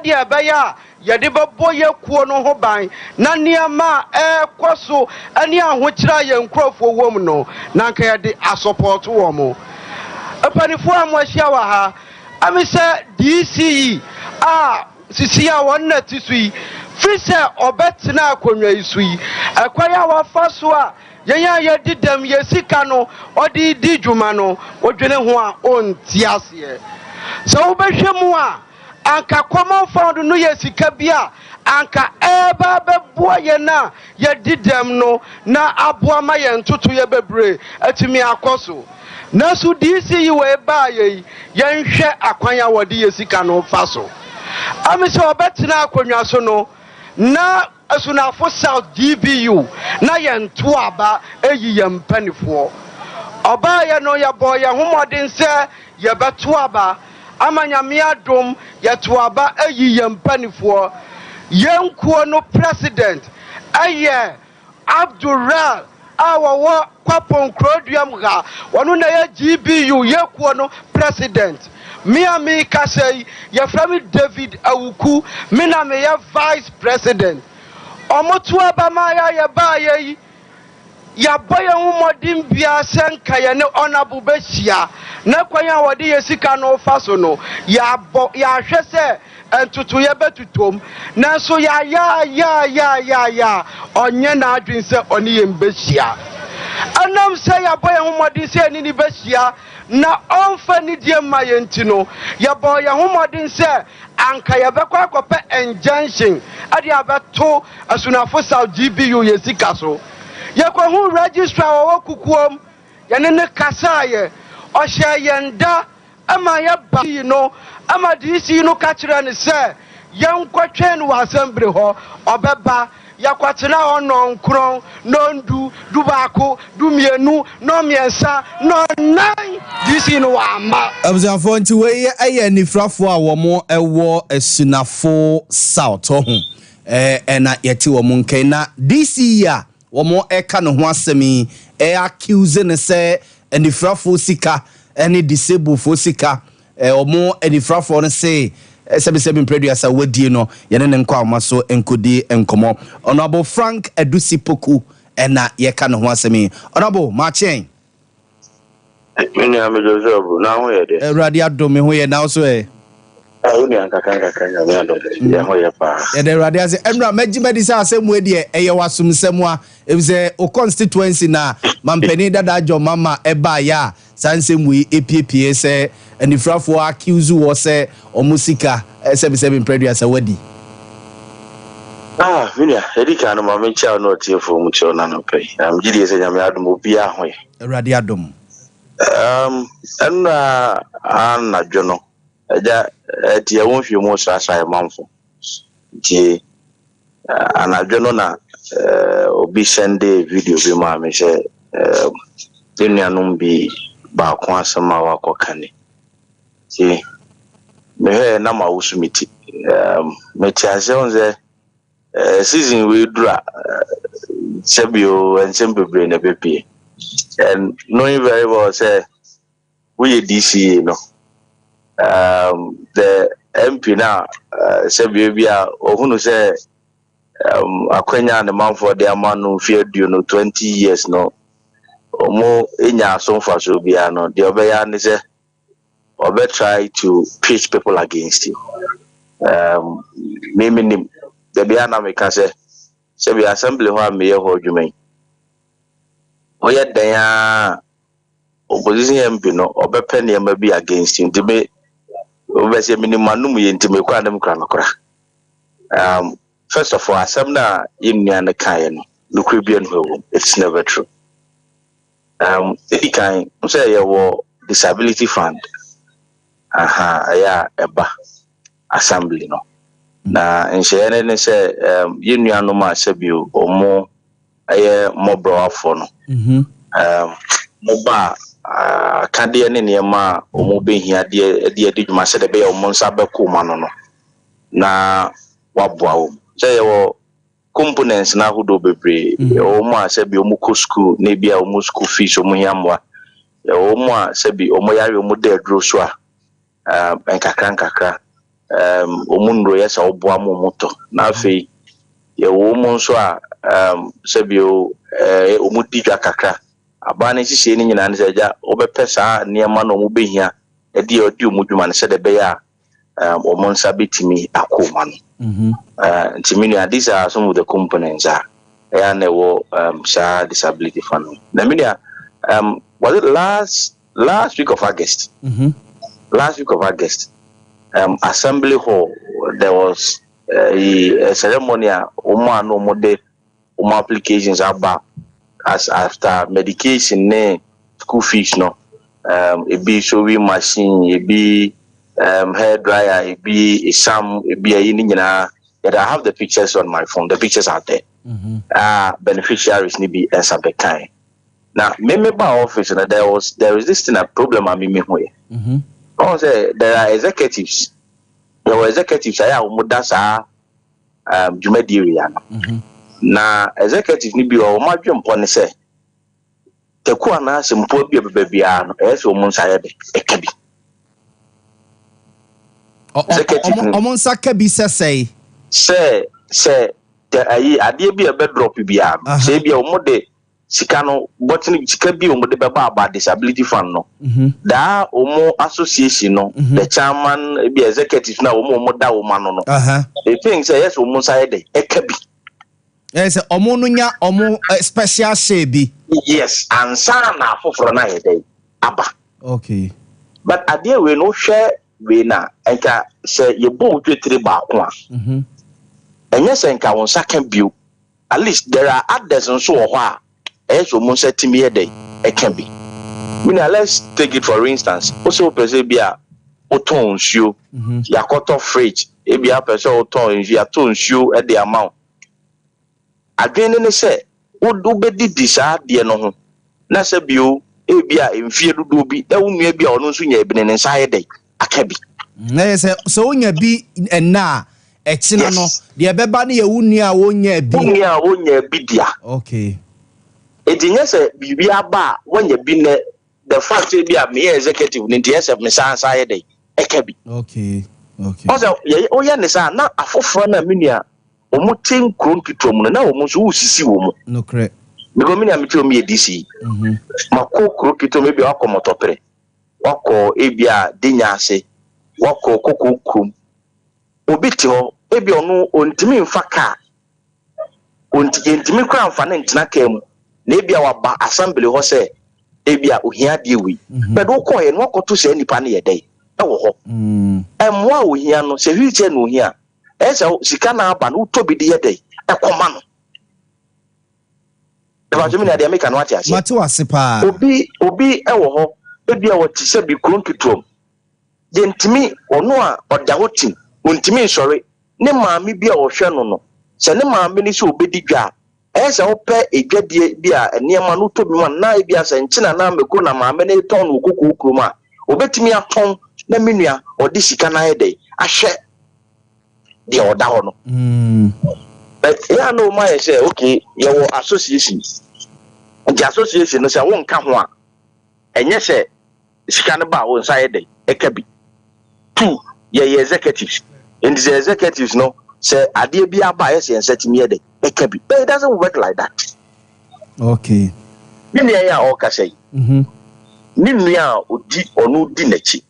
dia baya yɛde bɛbɔ yɛ kuo no ho ban na nneɛma ɛkɔ so ɛne ahokyerɛ yɛn nkurɔfoɔ wɔ mu no na nka yɛde asɔpɔɔto wɔ mo mpanifoɔ a moahyia wɔ ha ame sɛ DCE a sisi a wɔn na ti so yi firi sɛ ɔbɛtena akonnwa yi so yi ɛkwan a wɔfa so a yɛn a yɛdi dɛm yɛ sika no ɔde di dwuma no wɔdwene ho a ɔnti aseɛ sɛ wobɛhwɛ mu a anka common fund no yɛ sika bi a anka ɛba bɛboa yɛn a yɛdi dɛm no na aboa ma yɛn toto yɛ bebree atumi akɔ so nanso DCE wɔ ɛbaa yɛn yɛnhwɛ akwan a wɔde yɛ sika no fa so ame sɛ ɔbɛtena akonnwa so no na asunafo South GBU na yɛn to aba eyi yɛn mpanifoɔ ɔbaa yɛn no yɛbɔ yɛn homɔden sɛ yɛbɛto aba ama nyame adom yɛto aba eyi yɛn mpanifoɔ yɛn kuo no president ɛyɛ Abdulral a wɔwɔ kwapon kuroduam ha wɔno na yɛ GBU yɛ kuo no president Miami Kasei, your family David Awuku, Miname, your vice president. Omotua Bamaya, your baye, your boy, Modim Bia Senka, no honorable Bessia, Nakwaya, what dear Sikano Fasono, ya shese, and to Yabetutum, Naso ya, on Yana Drinse, on Ian Bessia. And now say your boy, Modim, any Bessia. Na onfa ni die mayenti no ya boy ya homodin se anka ya bekwa akopɛ injunction ade abeto asunafo South GBU ye sika so ya kwa hu registrar wo kukuom ya ne kasa ye ɔhye yenda ama ya ba no ama DC no ka kire ne se yankɔtwe no wɔ assembly hɔ ɔbɛba yakwatena hɔ nɔnkron nondu dubako dumienu nomiensa nɔnan DC no wama abuzafo nti we aye nifrafo a wɔmo ɛwɔ asunafo South ho ɛna yɛte wɔmo nkan na DC a wɔmo ɛka no ho asɛmi accuse ne sɛ nifrafo sika ɛne disabled fo sika wɔmo nifrafo no sɛ sebi producer wadie no yene ne nkwa ama so enkodi enkomo honorable Frank Edusipoku ena yeka ne ho asemi honorable Machen meni amejo job na ho ye de radio adom ho ye na so uni ankaka me adom ye ho ye pa de radio ase emra magimedi sa asemu e de eye wasumsemu a efise o constituency na mampani dada jo mama eba ya sansemu epiepie se anifrafo accuse wo se omusika sebi producer wadi minia edika no mama ncha no tiefo mu cho na no pay am gidi ese nyame adom obi ahoye radio adom enna anadwo no eja tie won hwe mu sasa e manfo tie anadwo no na obi sende video bi ma me se tenuanum bi ba ko asema wa kokane ti me na ma wusumiti metiase onze season we dura sebio and sembebre na bepie and knowing very well say we DC no the MP now sebio bia ohunu say akwanya ne manfo de amanu fear do no 20 years no omo enya so fa so bia no de obeya ne say obe try to pitch people against you me the biana me ka say be assembly ho ameye ho dwumen oye dan a opposition MP no obe pe ne ma bi against you de me obe say minimanum ye ntime kwa dem kra nokra first of all asem na yimnia ne kan no nokra bi no it's never true the kind say ye wo disability fund aya eba assembly no na enhyene ne se yenua no ma sabio omo aye mobro afo no moba kade ne ne ma omo behia de dwuma se de be omo nsa bekoma no na waboa wo se ye wo components na hodo bebre omo asabio omo ko school na bia omo school fees omo hiamwa omo asabi omo yare omo de adro so a enkakra omunro yesa Yaw Boamah moto na afi ye wo mo nso a sebio omudi dwa kakra aba na sisi ni nyina ne seja obepesa niema no mo behia e de odi omudwuma ne se de be ya omonsa betimi akoma no ntimi these are some of the components ya na wo sa disability fund na minia was it last week of August last week of August Assembly Hall there was a ceremony no mode applications about as after medication ne school fees no it be sewing machine it be hair dryer it be exam it be that I have the pictures on my phone. The pictures are there. Beneficiaries need be kind. Now me by office and there is this thing a problem I mean here. I say there are executives. There were executives I have Jumediri na executive ni bi o ma dwempo ne se teku ana sempo bi bebia no eso mo nsa yebe ekabi omon saka bi se the ayi ade bi e be drop bia se bia o mo de sika no botini sika bi o mo de be ba disability fund no da o mo association no the chairman bi executive na o mo da o ma no the thing say yes o mo nsa yebe ekabi. Yes, omonunya special shade. Yes, and sana for na day. Abba. Okay. But idea we no share we na enka say ye bo twetire ba ko a. And yes enka won second view. At least there are others so ho a so mo setimi e day e can be. Let's take it for instance. Also person bia oton nsuo. Yakoto fridge. E bia person oton nsuo ya ton nsuo e the amount. Adwene ne se wo bedi disa de no ho na se bio e bia emfie dodo bi e wo nua bia ono nso nya ebine ne nsa yede akabi na se so wonya bi na e kine no de beba ne ye wo nua wo nya bi dia okay edinye se bibi aba wonya bi ne the fact e bia me executive ne de SF me nsa yede akabi okay also o ya ne sa na afoforo na menua omo ten kron kitom no na omo so usisi wo no correct because me na me tell me DC mako kro kitom e bia akomotopere wako e bia dinya ase wako kokokrum obi te ho e bia ono ontimi mfa ka ontimi kwa mfa ne ntena kam na e bia waba assembly ho se e bia ohia de wi but wo ko ye no wakoto se nipa ne ye dai e wo ho emwa ohia no se hwiche no ohia esa sika na aba no tobi de yede e koma no e ba jumi na de make no ati ase mate wase pa obi e wo ho e bia wati se bi kronkitom je ntimi ono a oda hotim ontimi sori ne maami bia wo hwe no se ne maami ni se obedi dwa esa wo pe edwadie bia eniema no tobi man na e bia se nchina na meko na maami ne ton no kokokrom a obetimi aton na menua odi sika na yede ahwe the order no but ya no my say okay your association the association no say won ka ho a enye say sika ne ba won say dey e ka bi two ye executives and the executives no say ade bi aba yes en setimi dey e ka bi but it doesn't work like that okay ni ne ya o ka say ni nua odi onu di nachi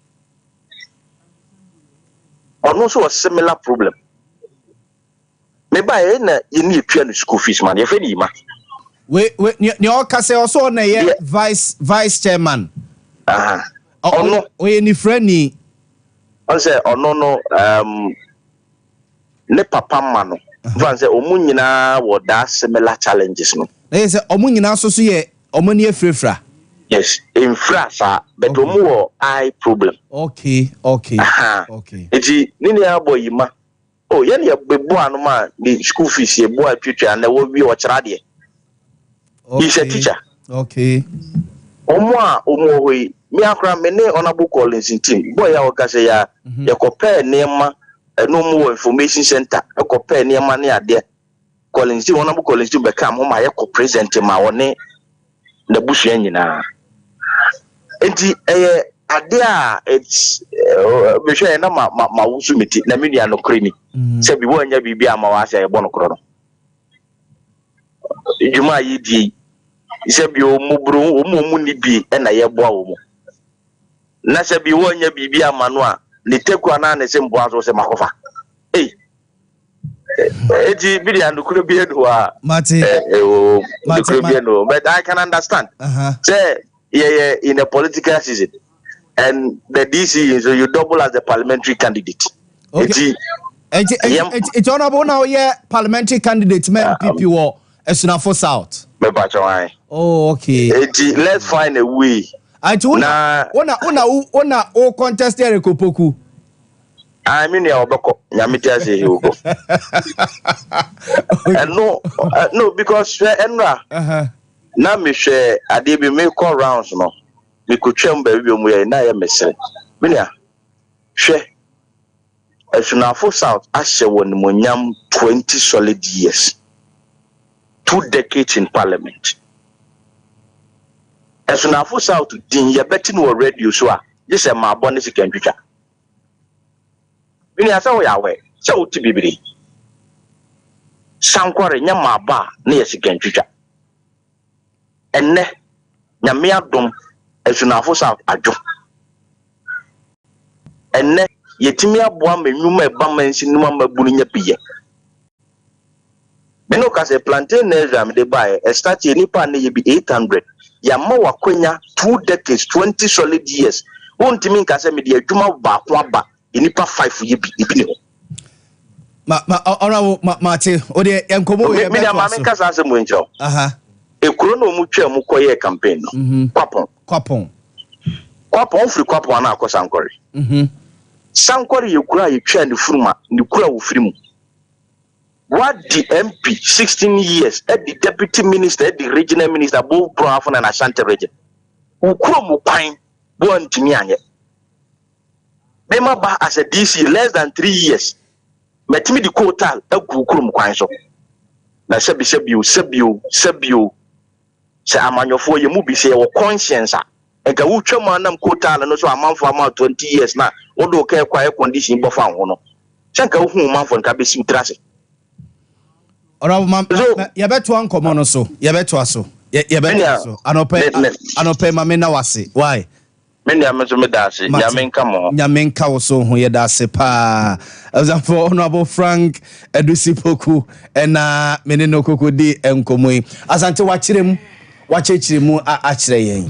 ono so a similar problem me buy na you need to pay school fees man you feel ma we ni o ka say also na ye vice chairman ono we ni friend ni on say ono no ne papa ma no van say omu nyina wo da similar challenges no they say omu nyina so ye omu ni efrefra yes infra sa but omu wo eye problem okay eti nini aboyi ma oh ye ne bebu anoma the school fees ye bo atwetwa na wo bi o kira de he's a teacher okay omo hoyi me akra me ne honorable Collins team boy ya okase ya ye compare nema no more information center e compare nema ne ade Collins team honorable Collins team be kam ho ma ye ko present ma woni na busu nyina enti Adia, it's me sure na ma wusu meti na me nua no kreni. Se bi wo anya bibia ma wa ase ebo no kro no. Ijuma yi di. Se bi o mu bru o mu ni bi e na ye boa wo mu. Na se bi wo anya bibia ma no a ne teku ana na se mboa so se makofa. Eji bi dia no kro bi enu a. Mate. But I can understand. Say yeah, in a political season. And the DC, so you double as the parliamentary candidate. Okay. It's honorable now, yeah, parliamentary candidate, man, people war as soon as South. Oh, okay. Let's find a way. I told ona o contest there Kopoku. I mean, Yamita say you go. And no, because Enra, now me share, I did be make call rounds, no. We could chamber we na ya mesre minia hwe esunafo south ashe won monyam 20 solid years 2 decades in parliament esunafo south din ya beti no radio so a yes e ma abone sikantwitwa minia sa wo ya we se wo ti bibiri sankware nya ma ba na ya sikantwitwa enne nyame adom esunafo south ajo enne yetimi aboa menwuma eba mansi numa mabunu nya piye beno ka se plantain exam de buy e start ye nipa na ye bi 800 ya ma wakwenya 2 decades 20 solid years wontimi nka se me de adwuma ba ko aba nipa 5 ye bi ne ho ma te o de enkomo ye me ma me kasa se mo ncho ekuro no mu twa mu koye campaign no kwapon fri kwapon na akosa nkori sankori yekura yetwa ne furuma ne kura wo frimu what the MP 16 years at the deputy minister at the regional minister both Brown and Ashanti region ukuro mu kwan bo antimi anye bema ba as a DC less than 3 years metimi di quotal ukuro mu kwan so na sebio se amanyofo ye mu bi se wo conscience a ega wutwa mu anam quotal no so amanfo ama 20 years na wodo ka air condition bo fa ho no chanka hu manfo nka be si utrase ora ma ya beto ankomo no so ya beto aso ya beto so anope ma me na wase why meni amezo me dase nyamenka wo so ho ye dase pa azafo honorable Frank Edusipoku ena meni no kokodi enkomo yi asante wachirem wachechiremu a chire yen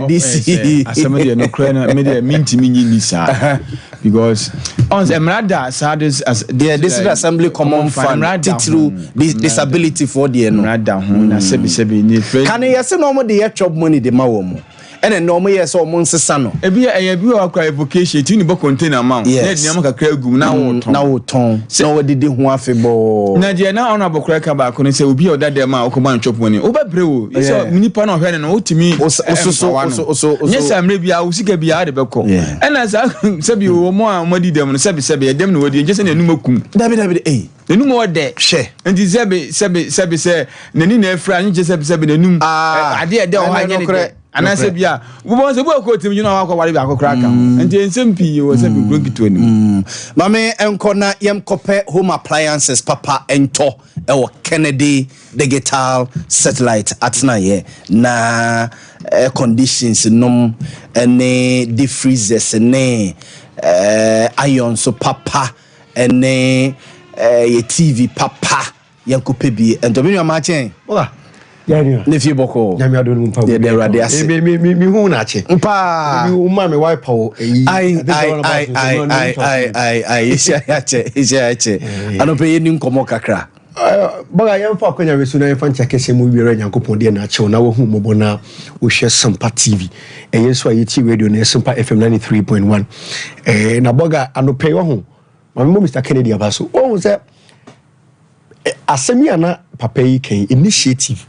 DC aseme no kra na media minti minyi sa because on emrada sadis as the district assembly common fund through disability for the no emrada ho na sebi ni can yesi no mo de chop money de ma wo mo ene no mo yes o mo nsesa no ebi wa akwa evocation ti ni bo container amount na di am kakra agum na wo ton na wo didi ho afebo na je na ona bokra ka ba ko ne se obi o dade ma o ko man chop money o ba bre wo so minipa na hwe ne no otimi so nyesa mre bia o sika bia de beko ena sa se bi wo mo a mo di dem no se bi dem no wodi je se na numa kum david nenu mo de hwe enti se se nani na afra nje se na num ade de o ha nye ne anase bia wo bo se bo ko tim jina wa ko ware bi akokra ka enti ensempii wo se bi grogito ni mame enko na yem kope home appliances papa ento e wo Kennedy digital satellite atna ye na air conditions num ene deep freezers ne iron so papa ene ye TV papa yem kope bi ento bi ma chen ola ne fi boko nyame adonu mpa de rade ase mi hu na che mpa mi umma me wipe o eyi ai isha anope yeni nkomo kakra baga yamfa akwanya wesu na yamfa ncha kese mu wiere nyankopon de na che na wo hu mobo na wo hwe Sompa TV yeso ayeti radio na Sompa FM 93.1 na baga anope wo hu mama Mr Kennedy abaso wo se asemi ana papa yi kan initiative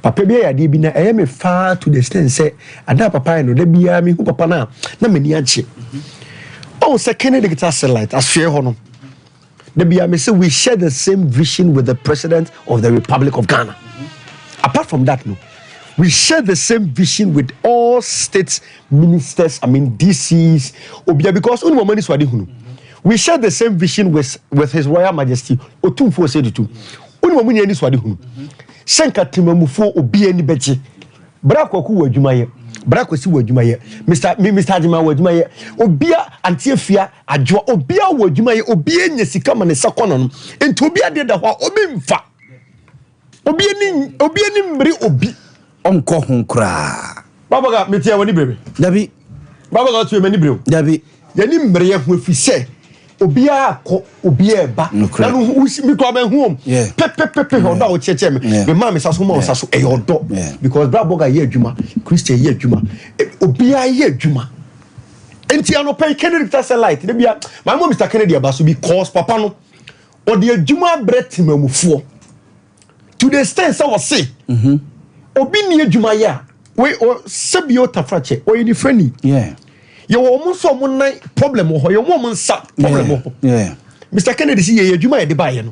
papa bia ya de bi na me far to the extent say ada papa no da bia me hu papa na mani ache say Kennedy digital satellite as share hono da bia me say we share the same vision with the president of the Republic of Ghana apart from that no we share the same vision with all state ministers, I mean DCs, Obia, because only money swadi hunu. We share the same vision with His Royal Majesty. Otumfo said it too. Only money any swadi hunu. Senka timamufo Obia ni beji. Brako ku wajumaye. Brako si wajumaye. Mr. Adima wajumaye. Obia antiefia adwo. Obia wajumaye. Obia nyesika mane sakona no. Enti obia de da hwa obi mfa. Obia ni mri obi. Onko hunkra. Baba ga metia wani brebe. Dabi. Baba ga tuwe mani brebe. Dabi. Yani mri ya huefise. Obia ko obia ba. Nanu mi to aben home. Pepe oda o cheche me. Me ma me saso ma saso e odo. Because brabo ga ye adwuma, Christian ye adwuma. Obia ye adwuma. Enti ano pay Kennedy satellite. De bia my mom Mr. Kennedy abaso because papa no o de adwuma breti mamufo. To the extent I was say. Obi ni adwuma ya. We o sebio tafrache o yini friendly. Yeah. You almost so one problem or your woman sat problem. Yeah. Mr. Kennedy see ye adwuma de buy no.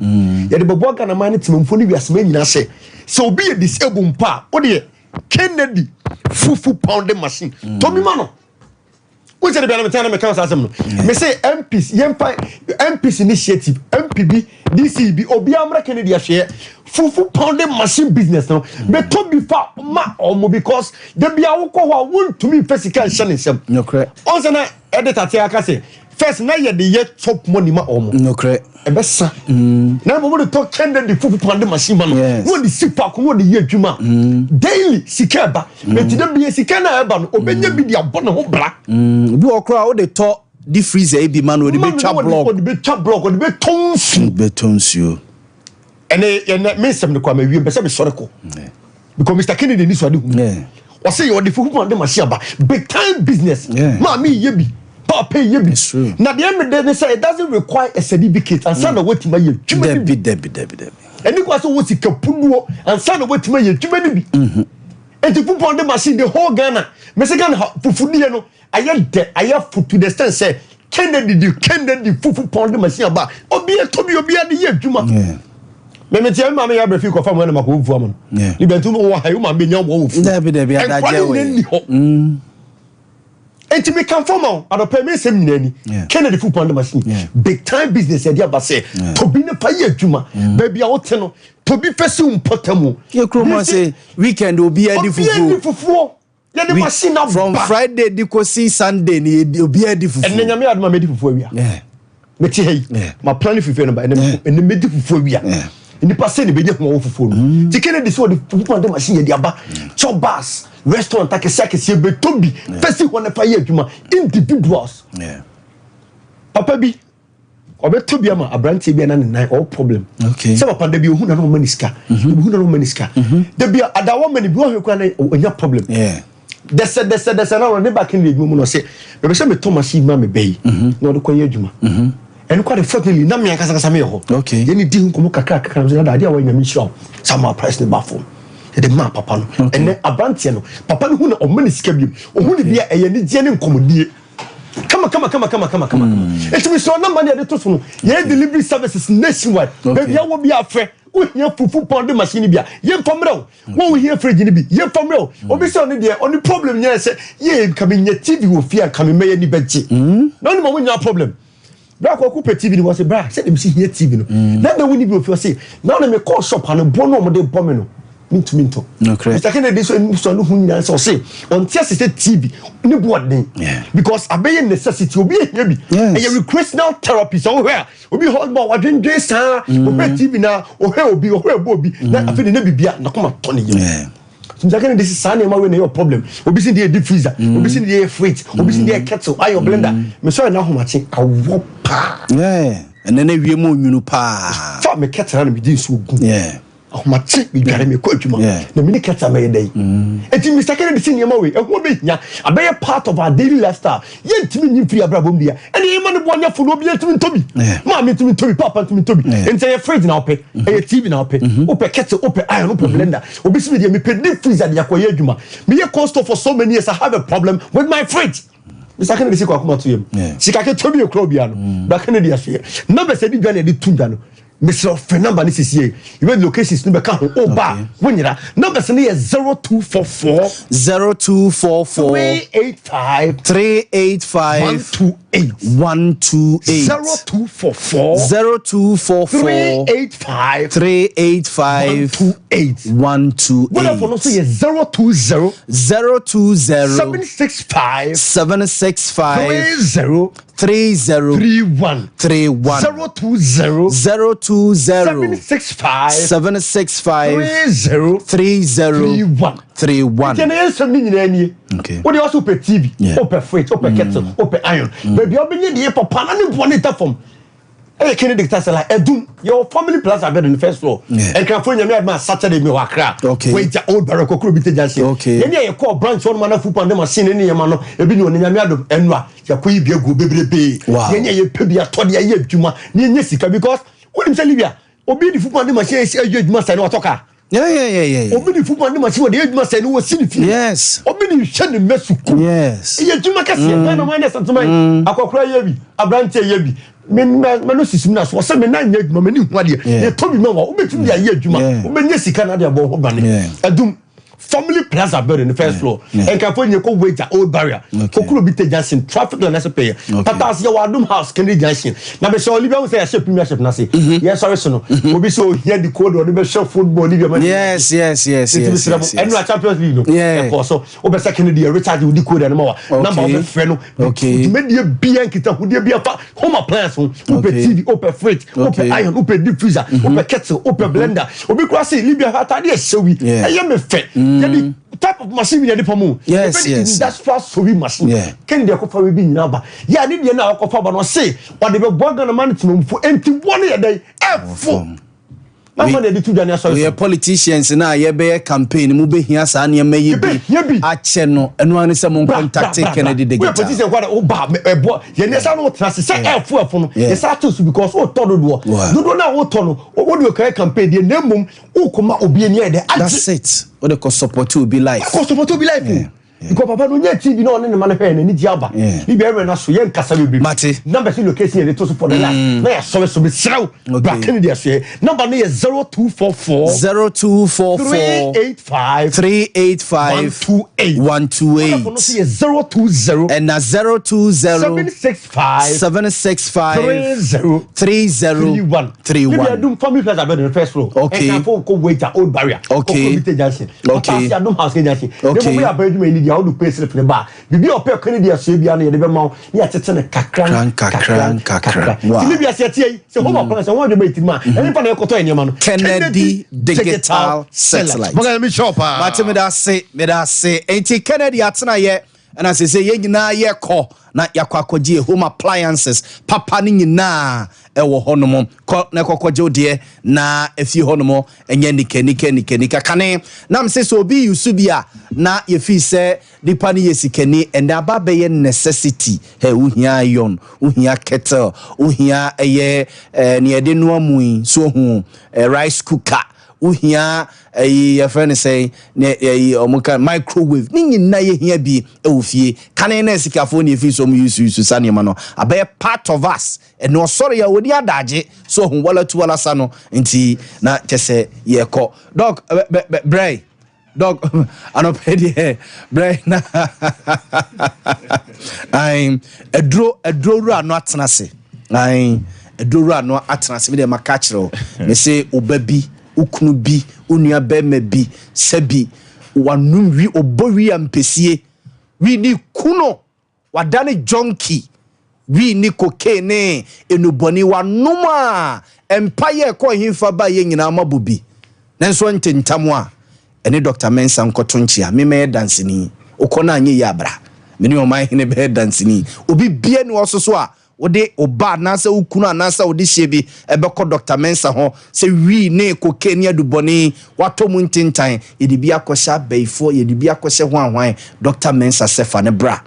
Ye de bobo ga na man timfoni wiasme nyina say. So be a disabled pa. O de Kennedy fufu pound machine. To me mano. Who said the Benamitana Mechanics Assembly? Me say MPs, MPs initiative, MPB, DCB, Obiamra Kennedy share fufu pounding machine business now. Me to be far ma omo because there be a woko want to me physical shanning some. No correct. Also na editor Tiaka say first na ye the year top money ma omo. No correct. Ebesa. Na mo to talk Kennedy fufu pounding machine man. What the sipa ko what the year juma. Daily sikaba. Me ti dem be sika na eba no obenya bi dia bona ho bra. Bi okra o de to di freezer e bi man o de be twa block. O de be twa block, o de be tonsu. Be tonsu. And me some the kwame we be say be sorry ko. Because Mr. Kennedy ni so ade hu. O say you the fufu pounding machine ba big time business. Ma me ye bi. Pay you be true. Now the end they say it doesn't require a certificate and send away to my year. Debi. And you also want to kapuno and send away to my year. And to put on the machine the whole Ghana. Mexican fufu no. I have to the stand say Kennedy fufu pound the machine about. Obi the year juma. Me tell mama ya brefi ko fam na mako fu am. Ni bentu mo wa hayu ma be nyam wo fu. Debi adaje we. Enti me come from out ado pay me sem nani Kennedy food pound machine big time business e dia ba say to bi ne pa ye adwuma ba bia wo te no to bi fese umpotamu ye kromo say weekend obi adi fufu ye the machine na from Friday di ko see Sunday ni obi adi fufu en nyame aduma me di fufu awia me ti hey ma plan fufu no ba en me di fufu awia ni passe ni be nya ho fufu no ti Kennedy so the food pound machine ye dia ba chop bars restaurant takesi be tobi fesi wona fa ye adwuma individuals papa bi obe tobi ama abranti bi na nan all problem se papa da bi ohu na no maniska ohu na no maniska da bi adawo mani bi o hwe na onya problem dese na ne back in the adwuma no se be se me Thomas ma me bay na do koye adwuma and quite fortunately na me akasa me ho ye ni di hu komo kakra na da dia wa nyame shiro sama price ne bafo the man papa no and then abantie no papa no hu na o mani sika bi o hu ne bia eye ni die ne nkomodie kama it means so number dey to so no ye delivery services nationwide baby ya wo bi afre wo hia fufu pound machine bia ye famre wo hia fridge ni bi ye famre obi se on dey on problem nya se ye kam nya TV wo fia kam me ye ni beji no ni mo nya problem bra ko ku TV ni wo se bra se dem si hia TV no na da woni bi o fi o se na na me call shop and bo no mo dey bomb no minto no correct Mr. Kennedy so no hu nyina so say on tia se TV ni board den because abeye necessity obi ehia bi e recreational therapy so where obi hold more wadwendwe sa obi TV na obi obi na afede na bibia na koma to ne ye Mr. Kennedy this is sane ma we na your problem obi sin dey deep freezer obi sin dey fridge obi sin dey kettle iron blender me so na homache awo pa and then we mo nwunu pa fa me kettle na me din so gu machi bi dware me ko adwuma na me ne keta me dey enti Mr. Kennedy sin yema we ehwo be nya abeye part of our daily lifestyle ye ntimi nyi free abrabom dia ene yema ne boanya fo no bi ntimi ntobi ma me ntimi ntobi papa ntimi ntobi enti ye fridge na ope ye TV na ope ope kettle ope iron ope blender obi si me dia me pe deep freezer dia ko ye adwuma me ye cost for so many years I have a problem with my fridge Mr. Kennedy si kwa kuma to yem sika ke tobi e kro bia no ba Kennedy afie na be se di dwa na di tunda no Mr. Fernamba this is here. Even locations no be can oba. When you number say 0244 0244 385 128 0244 385 128. What if no say 020 765 3031 020 765 3031. Can you something in any? Okay. What you also pay TV, open freight, open kettle, open iron. Baby, I'll be the papa and one it from. Hey, Kennedy Castle, Edum, your family plus are better in the first floor. And California, my Saturday, me wakra. Okay. Wait, old Barraco could be the okay. Any you call branch one man of foot and them seen any man of a billion in Yamado and Yakui be a good baby. Wow. Any you pay a 20 a year, Juma, Niesica, because what in Salivia, Obi the foot and the machine is a good master and talker. Yeah. Obi football machine what the age must say no sin. Yes. Obi shed the mess. Yes. Ye Juma Cassia, no man is to my Aqua Yabi, a branch Yabi. Manosis Nas was 7 9 years, Mammy, what you told me no, Obi to be a year Juma, Obi Yesi Canada, Bobani. Adum family plaza building in the first floor. And California go wait at old barrier. Kokuru Bite Johnson, traffic and as a payer. Patas your Adum house, Kennedy Johnson. Now, so Olivia say a ship premiership, Nasi. Yes, sorry, son. We'll be so here the code or the best show football. Yes. And we Champions League. Yeah. So, over second year, Richard will decode and more. Number of friend. Okay. Maybe a Bianca would be a home appliance, open TV, open fridge, open iron, open deep freezer, open kettle, open blender. Obi Crossy, Libya had idea, so we. I am a fit. The type of machine we need for more. Yes. That's fast sewing machine. Yeah. Can they offer we be number? Yeah, need you now offer but not say what they be born money to for empty 1 a day. We are politicians now. You be a campaign. You be here, son. You may be a channel, and one is someone contacting Kennedy. We are politicians. What about you? Yes, I know. Trust. Say F4 from. Yes, I told you because what told you? You don't know what told. What do you call campaign? The name who come out be near the. That's it. What they call support to be life. Support to be life. Because Papa no nye TV no ne man pay ni diaba ni be na so yen kasa be mate number see location dey to for the last na ya so be sraw back in dey say number no is 0244 385 128 no see 020 and na 020 765 3031 we do family place about the first floor okay and for go wait at old barrier okay okay Adum house Johnson okay we are you how to pay slip the bar. Bibi opel Kennedy so bia na ye de be ma ya tete ne kakra. Wow. Bibi asetie se home plan se won de be ma. Any pa na ekoto enema no. Kennedy digital satellite. Boga me shop ah. Mate me da se enti Kennedy atena ye na se ye nyina ye ko na yakwakogie home appliances papa ni nyina ewo honomo na kokogye ode na efi honomo enye nika kane na mse so obi yusu bia na yefi se dipa ni yesikani and ababe ye necessity he uhia iron uhia kettle uhia eye ne ede no amui so hu rice cooker uhia your friend say omuka microwave ni na ye hia bi ewofie kan na sikafo ni efi so mu use sanema no abe part of us and no sorry ya wodi adaje so hu wala tu wala sano nti na tese ye ko dog bray dog anopedi bray na I'm edro ru no atenase I'm edro ru no atenase me de makachiro me say obabi ukunu bi unua bema bi sabi wanum wi obowi ampesie wi ni kuno wadane jonki wi ni cocaine enuboni wanuma empire ko himfa ba ye nyina mabubi nenso ntentam a ene Dr. Mensa nkotonchia me me dansini ukona anye yabra me ni o man hine be dansini obi bia ni ososo a ode oba nasa ukunu nasa ode hyebi ebeko Dr. Mensa ho se wi ne cocaine aduboni watomu ntintan yedibia kwhya beifo yedibia kwhye hwanhwan Dr. Mensa sefa ne bra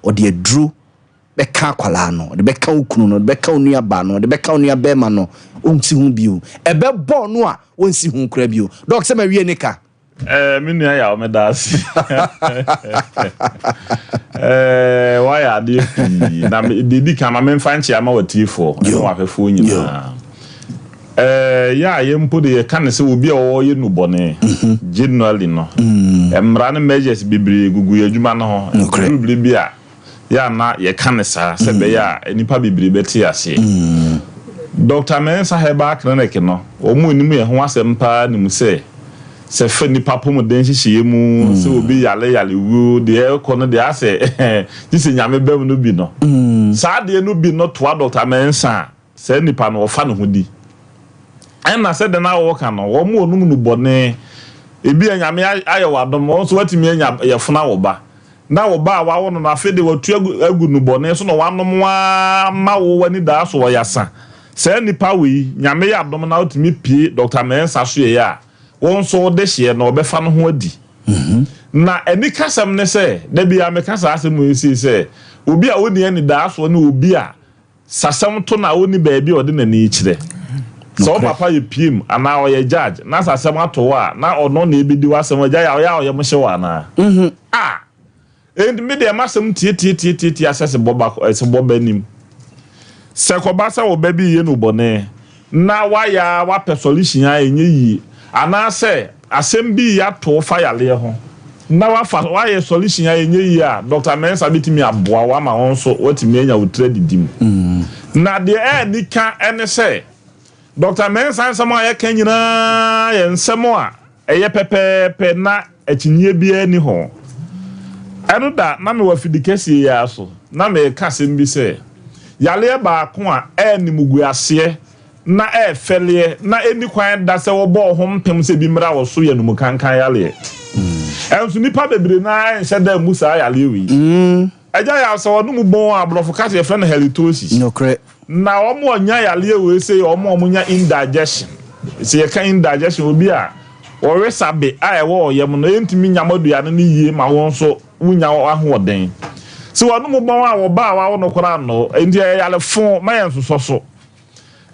ode edru beka kwala no de beka ukunu no de beka onua ba no de beka onua bema no onti hu bio ebebo no a onsi hu kra bio doc se ma wie nika minu ya o medasi why are they na didi kama men fanchi ama watifo no afefo nyina ya yempo de kan se obi a wo ye no bone generally no emra ne measures bibiri gugu adwuma no ho bibiri bia ya na ye kan sa se be ya nipa bibiri beti ase Dr. Mensa heba clinic no omu nimu ye ho asem pa ni mu se fe nipa pomo den hihye mu se obi yale wu de e ko no de ase dise nyame bem no bi no sa de no bi no to Dr. Mensa se nipa no ofa no hodi na said na wo kan no wo mu onum no bone ebi anyame ayo wadom wo so watimi anya yefuna wo ba na wo ba wa wo no na afede watu agu no bone so no wanom wa ma wo wani da so wo yasa se nipa wi nyame ya dom na otimi pie Dr. Mensa so ye ya won so de hye na obefa no ho adi na eni kasam ne se da bia me kasa asem esi se obi a woni ani da so ne obi a sasam to na woni ba bi ode na ni kire so papa ye piem ana o ye judge na sasem ato wa na ono na ebidi wasem agya ya o ye mo hye wa na and me de masem tie asese boba ese boba nim se ko ba sa wo ba bi ye no bone na wa ya wa solution ya enye yi ana se asem bi ya to fa yale ho na wa ye solution ya enye yi a Dr. Mensa bitimi aboa wa ma won so watimi anya wo trade dim na de ni ka ene se Dr. Mensa nsemo ya kanyina ye nsemo a eye pepepe na akinye bia ni ho eno da na me wafidikesi ya so na me kasem bi se yale ba ko a ni mugu ase na fele na eni kwan da se wo bo ho mpem se bi mra wo so ye no mu kankan yale enso nipa bebre na enhye da musa yale wi aja ya so no mu bon abrofo ka se friend halitosis no kre na omo onya yale we se omo nya indigestion se ye kan indigestion obi a o resabe a ewo yem no entimi nyamadu ya no yie ma won so wunya ahoden se wonu mu bon a wo ba wa no kora no enti yale fon ma yen so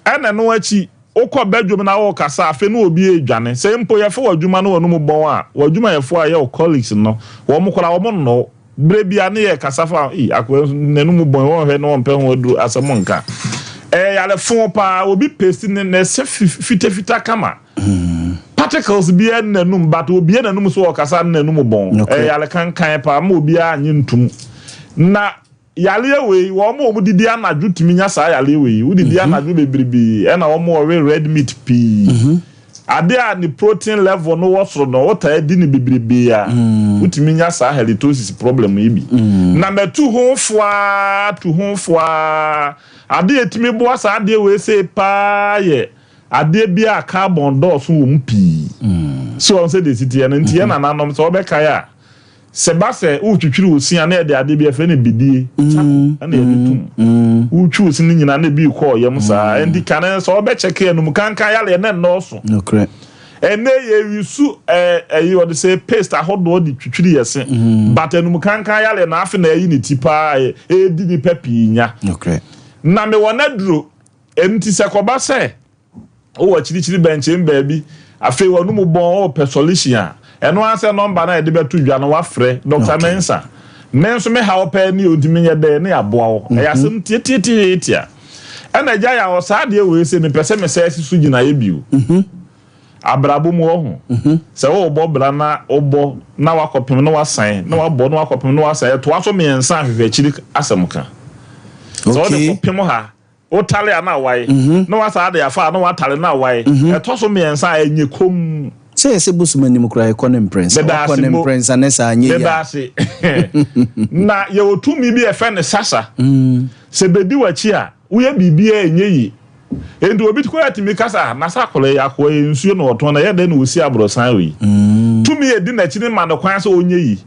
ene no achi okọ bedwum na wo kasa afi no obi edwane se mpo ye fo wadwuma no wonu mu bon a wadwuma ye fo a ye colleagues no wo mu kora wo no brebia ne ye kasa fa akwa nenu mu bon wo hwe no mpe ho duru asemo nka yale fon pa obi pesi ne se fita kama particles bi nenu but obi nenu so wo kasa nenu mu bon yale kankan pa ma obi anyi ntum na yale we wo mo didi anadwo timi nya sa yale we wo didi anadwo bebribi e na wo mo red meat pea ade a ni protein level no wo soro no wo ta di ni bebribi a wo timi nya sa halitosis problem yi bi na metu ho foa ade etimi bo sa ade we se pa ye ade bi a carbon dose wo mpi so on say the city and ntie na nanom so be kaya sebase utwitwiri osia na de ade bi afa ne bidie ana ebitum utwu osi ni nyina na bi ko yem sa endi kan so be cheke enum kankan yale na noso no correct ene ye wisu you would say paste ahodo di twitwiri yese but enum kankan yale na afa na yi ni tipa di ni papi nya no correct na me wona duro enti sekoba se o wa chirichiri benche mbaabi afa wonu mu bon o persolution eno ase number na edebetu dwa no wafre Dr. Mensa nenso me ha opa ni odimi nye de ne aboa wo yasem tietietia ena gya ya osade we se me pese me se su gina yebiu abrabo mu ho se wo bo bra na obo na wakopem na wasan na wabo na wakopem na wasan to aso me ensa ahwehwe chiri asemka so de kopem ha o tale ana wai na wasade ya fa na watale na wai to so me ensa enye kom se busumani mukura economic prince anesa anye ya na ye otumi bi efe ne sasa se bedi wachi a uye bibia enye yi endo obi ko atimi kasa na sakole ya ko nsuo no oton na ye de na osi abrosan wi tumi edi na chini ma no kwan so onye yi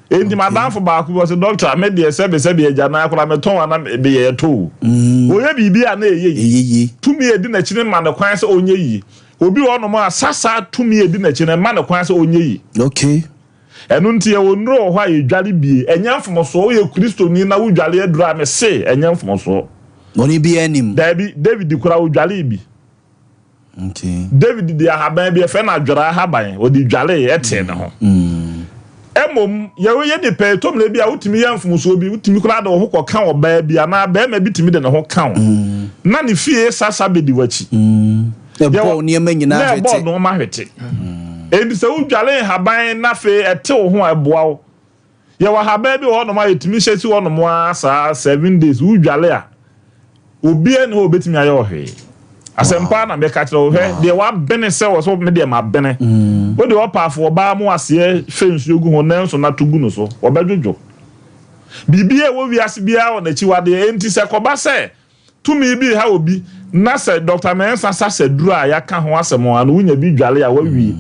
endi madam for ba ku se doctor me de sebe eja na akora me ton na be ye to oye bibia na eye tumi edi na chini ma no kwan so onye yi obi wono ma sasa tumi edi na chine ma ne kwan se onye yi okay enu ntie wonro ho aye dwale bie enyamfom so o ye kristo ni na wo dwale adura me se enyamfom so oni bi anim David kura wo dwale bi okay David di ahaban bi efe na dwara ahaban o di dwale ete ne ho emom ye de pe tom le bia utimi yamfom so bi utimi kura da ho ko kan oba bia na ba ma bitimi de ne ho kan na ne fie sasa be di wachi Ebo niema nyina hwete. Na ebo no ma hwete. Endi se udwale haban na fe ete wo ho eboa wo. Ye wa haban bi wo no ma yetimi hyesi wo no mo asa 7 days udwale a. Obi en ho betimi aye ohwe. Asempa na me ka kire ohwe de wa bene se wo so me de ma bene. Wo de opafo oba mo ase fensu ogu ho nanso na togu no so. Obadwodwo. Bibie wo wiase bia wo na chi wade enti se koba se tumi bi ha obi na se Dr. Mensa sa duru a ya ka ho asemo anu wunya bi dwale a wa wi.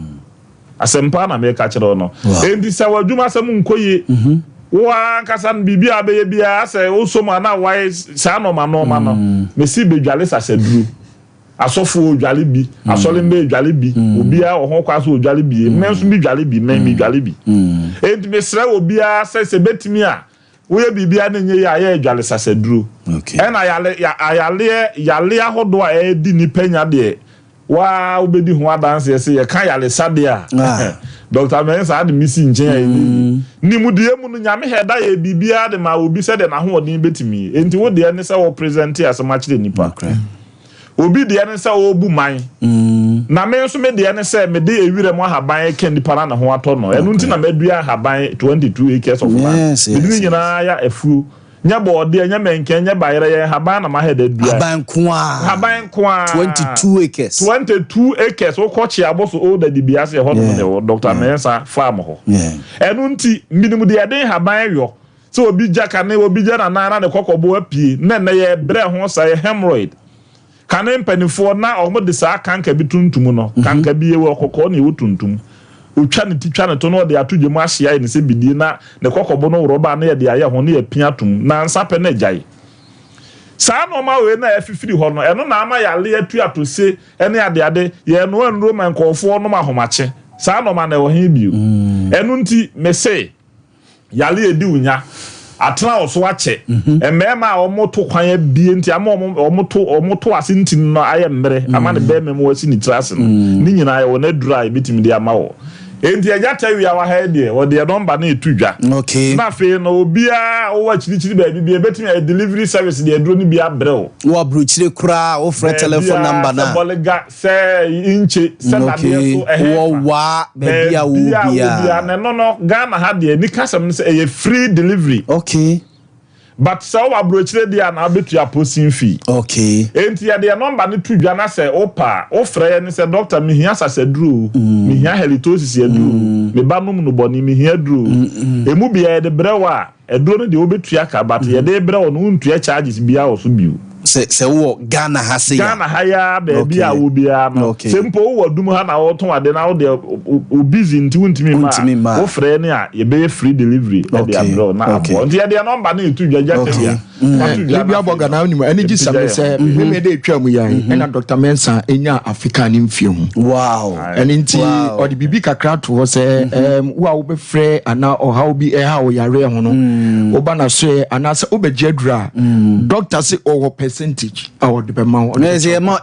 Asempa na me ka kire no. Enti se wadwuma asem nkoye. Wa nkasa bibi abeye bia se osoma na wai sa no ma no me si be dwale sa duru asofo dwale bi asole mbe dwale bi obi a ho kwa so dwale bi menso bi dwale bi men bi dwale bi enti me sra obi a se betimi a wo ye bibi a nenye ya ya dwale sa duru na yale ahodo a e di ni panya de wa obedi ho adanse se ye kan yale sade a Dr. Mensa ade misi nchen ni mudie mu no nyame heda ye bibia de ma obi se de na ho odin betimi enti wo de ne se wo present as ma kire nipa obi de ne se wo bu man na me nso me de ne se me de ewire mo haban ke nipa na ho ato no enu nti na medua haban 22 acres of land bidini nyina ya afuo nya bode nya menke nya bayere ye haban na ma heda dua haban kwa 22 acres wo kochi aboso old de biase ho no Dr. Mensa farm ho enu nti minimu de den haban yo so obi jaka ne obi jana na ne kokobo apie na ye bre ho sa ye hemorrhoid kane mpanifo na omo de sa kanka bi tuntum no kanka bi ye wo kokko ne wo tuntum utwa ne titwa ne to no de atoje mu ahia ne se bidie na ne kokobo no roba na ye de aye ho ne ye pia tum na nsape na jai sa no ma we na afifiri ho no eno na ama yale atu atose ene ade ye no enro man kofo no ma homache sa no ma na wo he biu eno nti me se yale edi unya atena oso ache emema omoto kwan bie nti ama omoto ase nti no aye mmere ama ne be memo wasi ni trase no ni nyina aye wona dry bitimi de ama wo enti eja tawi ya wa ha de wo de number na etudwa na fe no obia wo wa chirichiri ba bibie betimi a delivery service de aduro ni bia brel wo abruchire kura wo frɛ telephone number na bolega se inche se na de so wo wa bia wo bia no Ghana ha de ni kasam se e free delivery but so abrochire dia na betu ya posting fee enti ya de number ni tudwa na se opa o frɛ ni se doctor mi hia sa duro mi hia halitosis ya duro me ba num no boni mi hia duro emu bia de brewa eduro no de obetu ya ka but ya de brewa no untu ya charges bia o so biu se wo Ghana ha se ya Ghana ha ya be bia wo bia no sempo wo dum ha na wo ton ade na wo de o busy nti untimi ma wo frɛ ni a ye be free delivery e de abro na abo nti ya de number na etu dwaja tebia Libi aboga na onimu eni gisam se me de etwa mu yan na Dr. Mensa enya Africa ni mfie hu eni nti odi bibi kakra to ho se wo a wo be frɛ ana o ha obi ha o yare ho no wo ba na so ana se obeje adura doctor se o percentage our the amount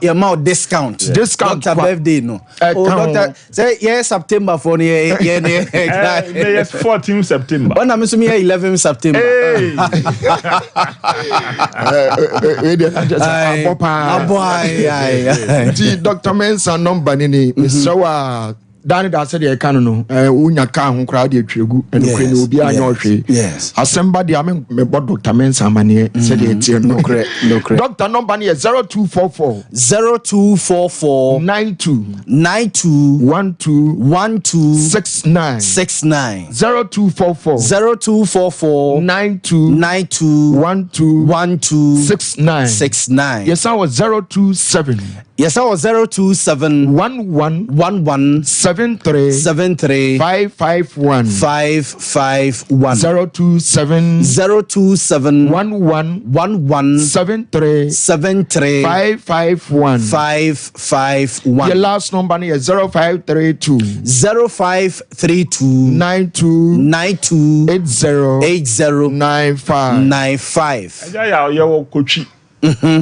your amount discount doctor birthday no doctor say September for yes 14 September when I'm 11 September Dr. Mensa number ni Mr. Dani da said can no unya ka ho kra de twegu enokre ni obi anya ohwe asemba de ame me bod Dr. Mensa mane said e tie no kre doctor number ni 0244 92 69 0244 92 69 yes I was 027 11 73 551 027 11 73 551 your last number is 0532 92 8095 ya kochi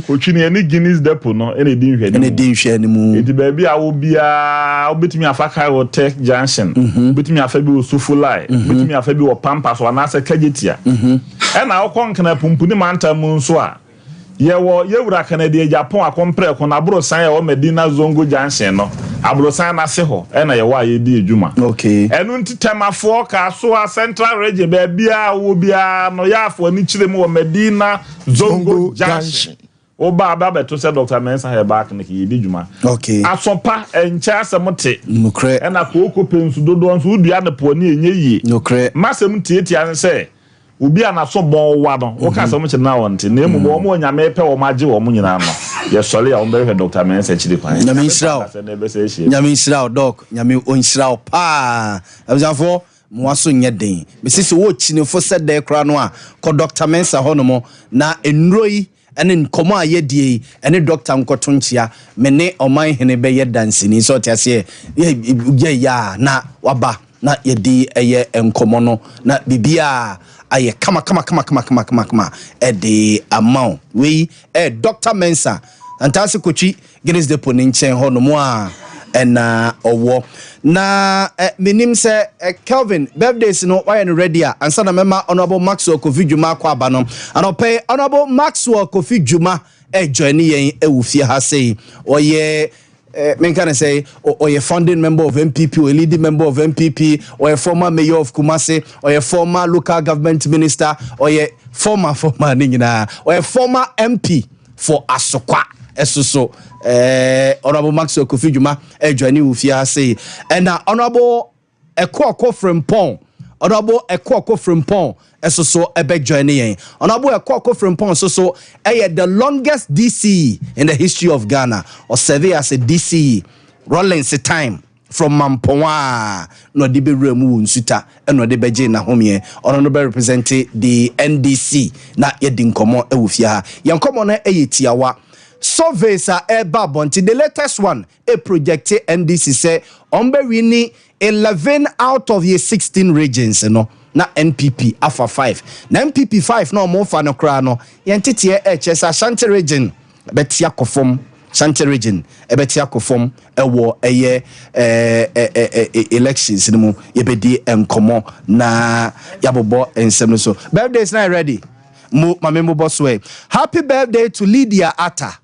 kochi ni any Guinness depot no ene din hwɛ ni mu enti ba bia wo bia obetimi afa kai wo Tech Junction obetimi afa bi wo Sufulai obetimi afa bi wo Pampas wa na se Kajetia ena wo konkana pumpu ni manta mu nso a ye wura Canada Japan akompre ko na bro san o Medina Zongo Junction no abro san na se ho e na ye wa ye di adwuma okay enu ntitemafo ka so a Central Region be bia wo bia no ya afo ni chire mu o Medina Zongo Junction Oba beto say Dr. Mensa he back ne ki di dwuma okay asopa encha asemote nokre e na ko pensu dodo nso udua ne po ne enye yi nokre masem tietia ne say obi anaso bon wa no wo ka so na wonte na emu wo mo nyame pe wo maje wo mo nyina no ye sole ya wo be Dr. Mensa chiri kwan nyame israel doc nyame onhyiraw pa abzafo mo aso nye den mesisi wo chinefo se de kra no a ko Dr. Mensa hono na enroi ene nkomo ayedie ene doctor nkoto nchia me ne oman hene be ye dansini so tiase ye ya na waba na yedi eye nkomo no na bibia aye kama de amount we Dr. Mensa antase kochi Guinness Depot ni nchen ho no mo a na owo na menim se Kelvin birthdays no why no ready ansa na mema honorable Maxwell Kofi Dwuma kwa aba no anope honorable Maxwell Kofi Dwuma join yen ewufie ha sei oye men can say or a founding member of MPP or a leading member of MPP or a former mayor of Kumasi or a former local government minister or a former ningina or a former MP for Asokwa Esoso honorable Maxwell Kofi Dwuma join ewufie say and honorable Ekoko Frimpong honorable Ekoko Frimpong so ebe join yen honorable Ekoko Frimpong so the longest DC in the history of Ghana or serve as a DC Rollins time from Mampoa no de be remu nsuta no de beje na homie ono be represent the NDC na yedi nkomo ewufia ha yankomo na eyetiawa surveys are eba bonti the latest one a project NDC say ombe wini 11 out of the 16 regions no na NPP afa 5 na NPP 5 no mo fa no kra no yentete HS Ashanti region betia kofom Ashanti region ebetia kofom ewo eye elections no ye bedi enkomo na yabobo ensem so birthdays na ready mamemo boss way happy birthday to Lydia Atta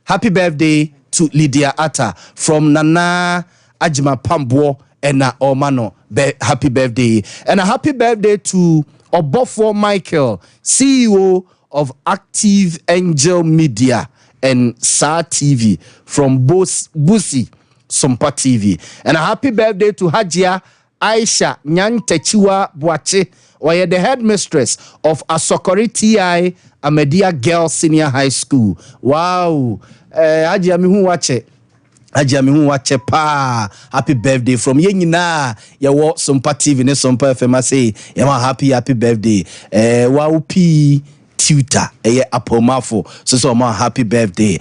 happy birthday to Lydia Atta from Nana Ajima Pambo and Omano happy birthday and a happy birthday to Obofo Michael, CEO of Active Angel Media and SAR TV from Busi Sompa TV and a happy birthday to Hajia Aisha Nyantechiwa Boache or the headmistress of Asokori TI Amedia Girls Senior High School. Wow, Hajia mihu wache. Ajami hu wache pa happy birthday from ye nyina ye wo Sompa TV ne Sompa FM say ye ma happy birthday wa upi tutor apomafo so ma happy birthday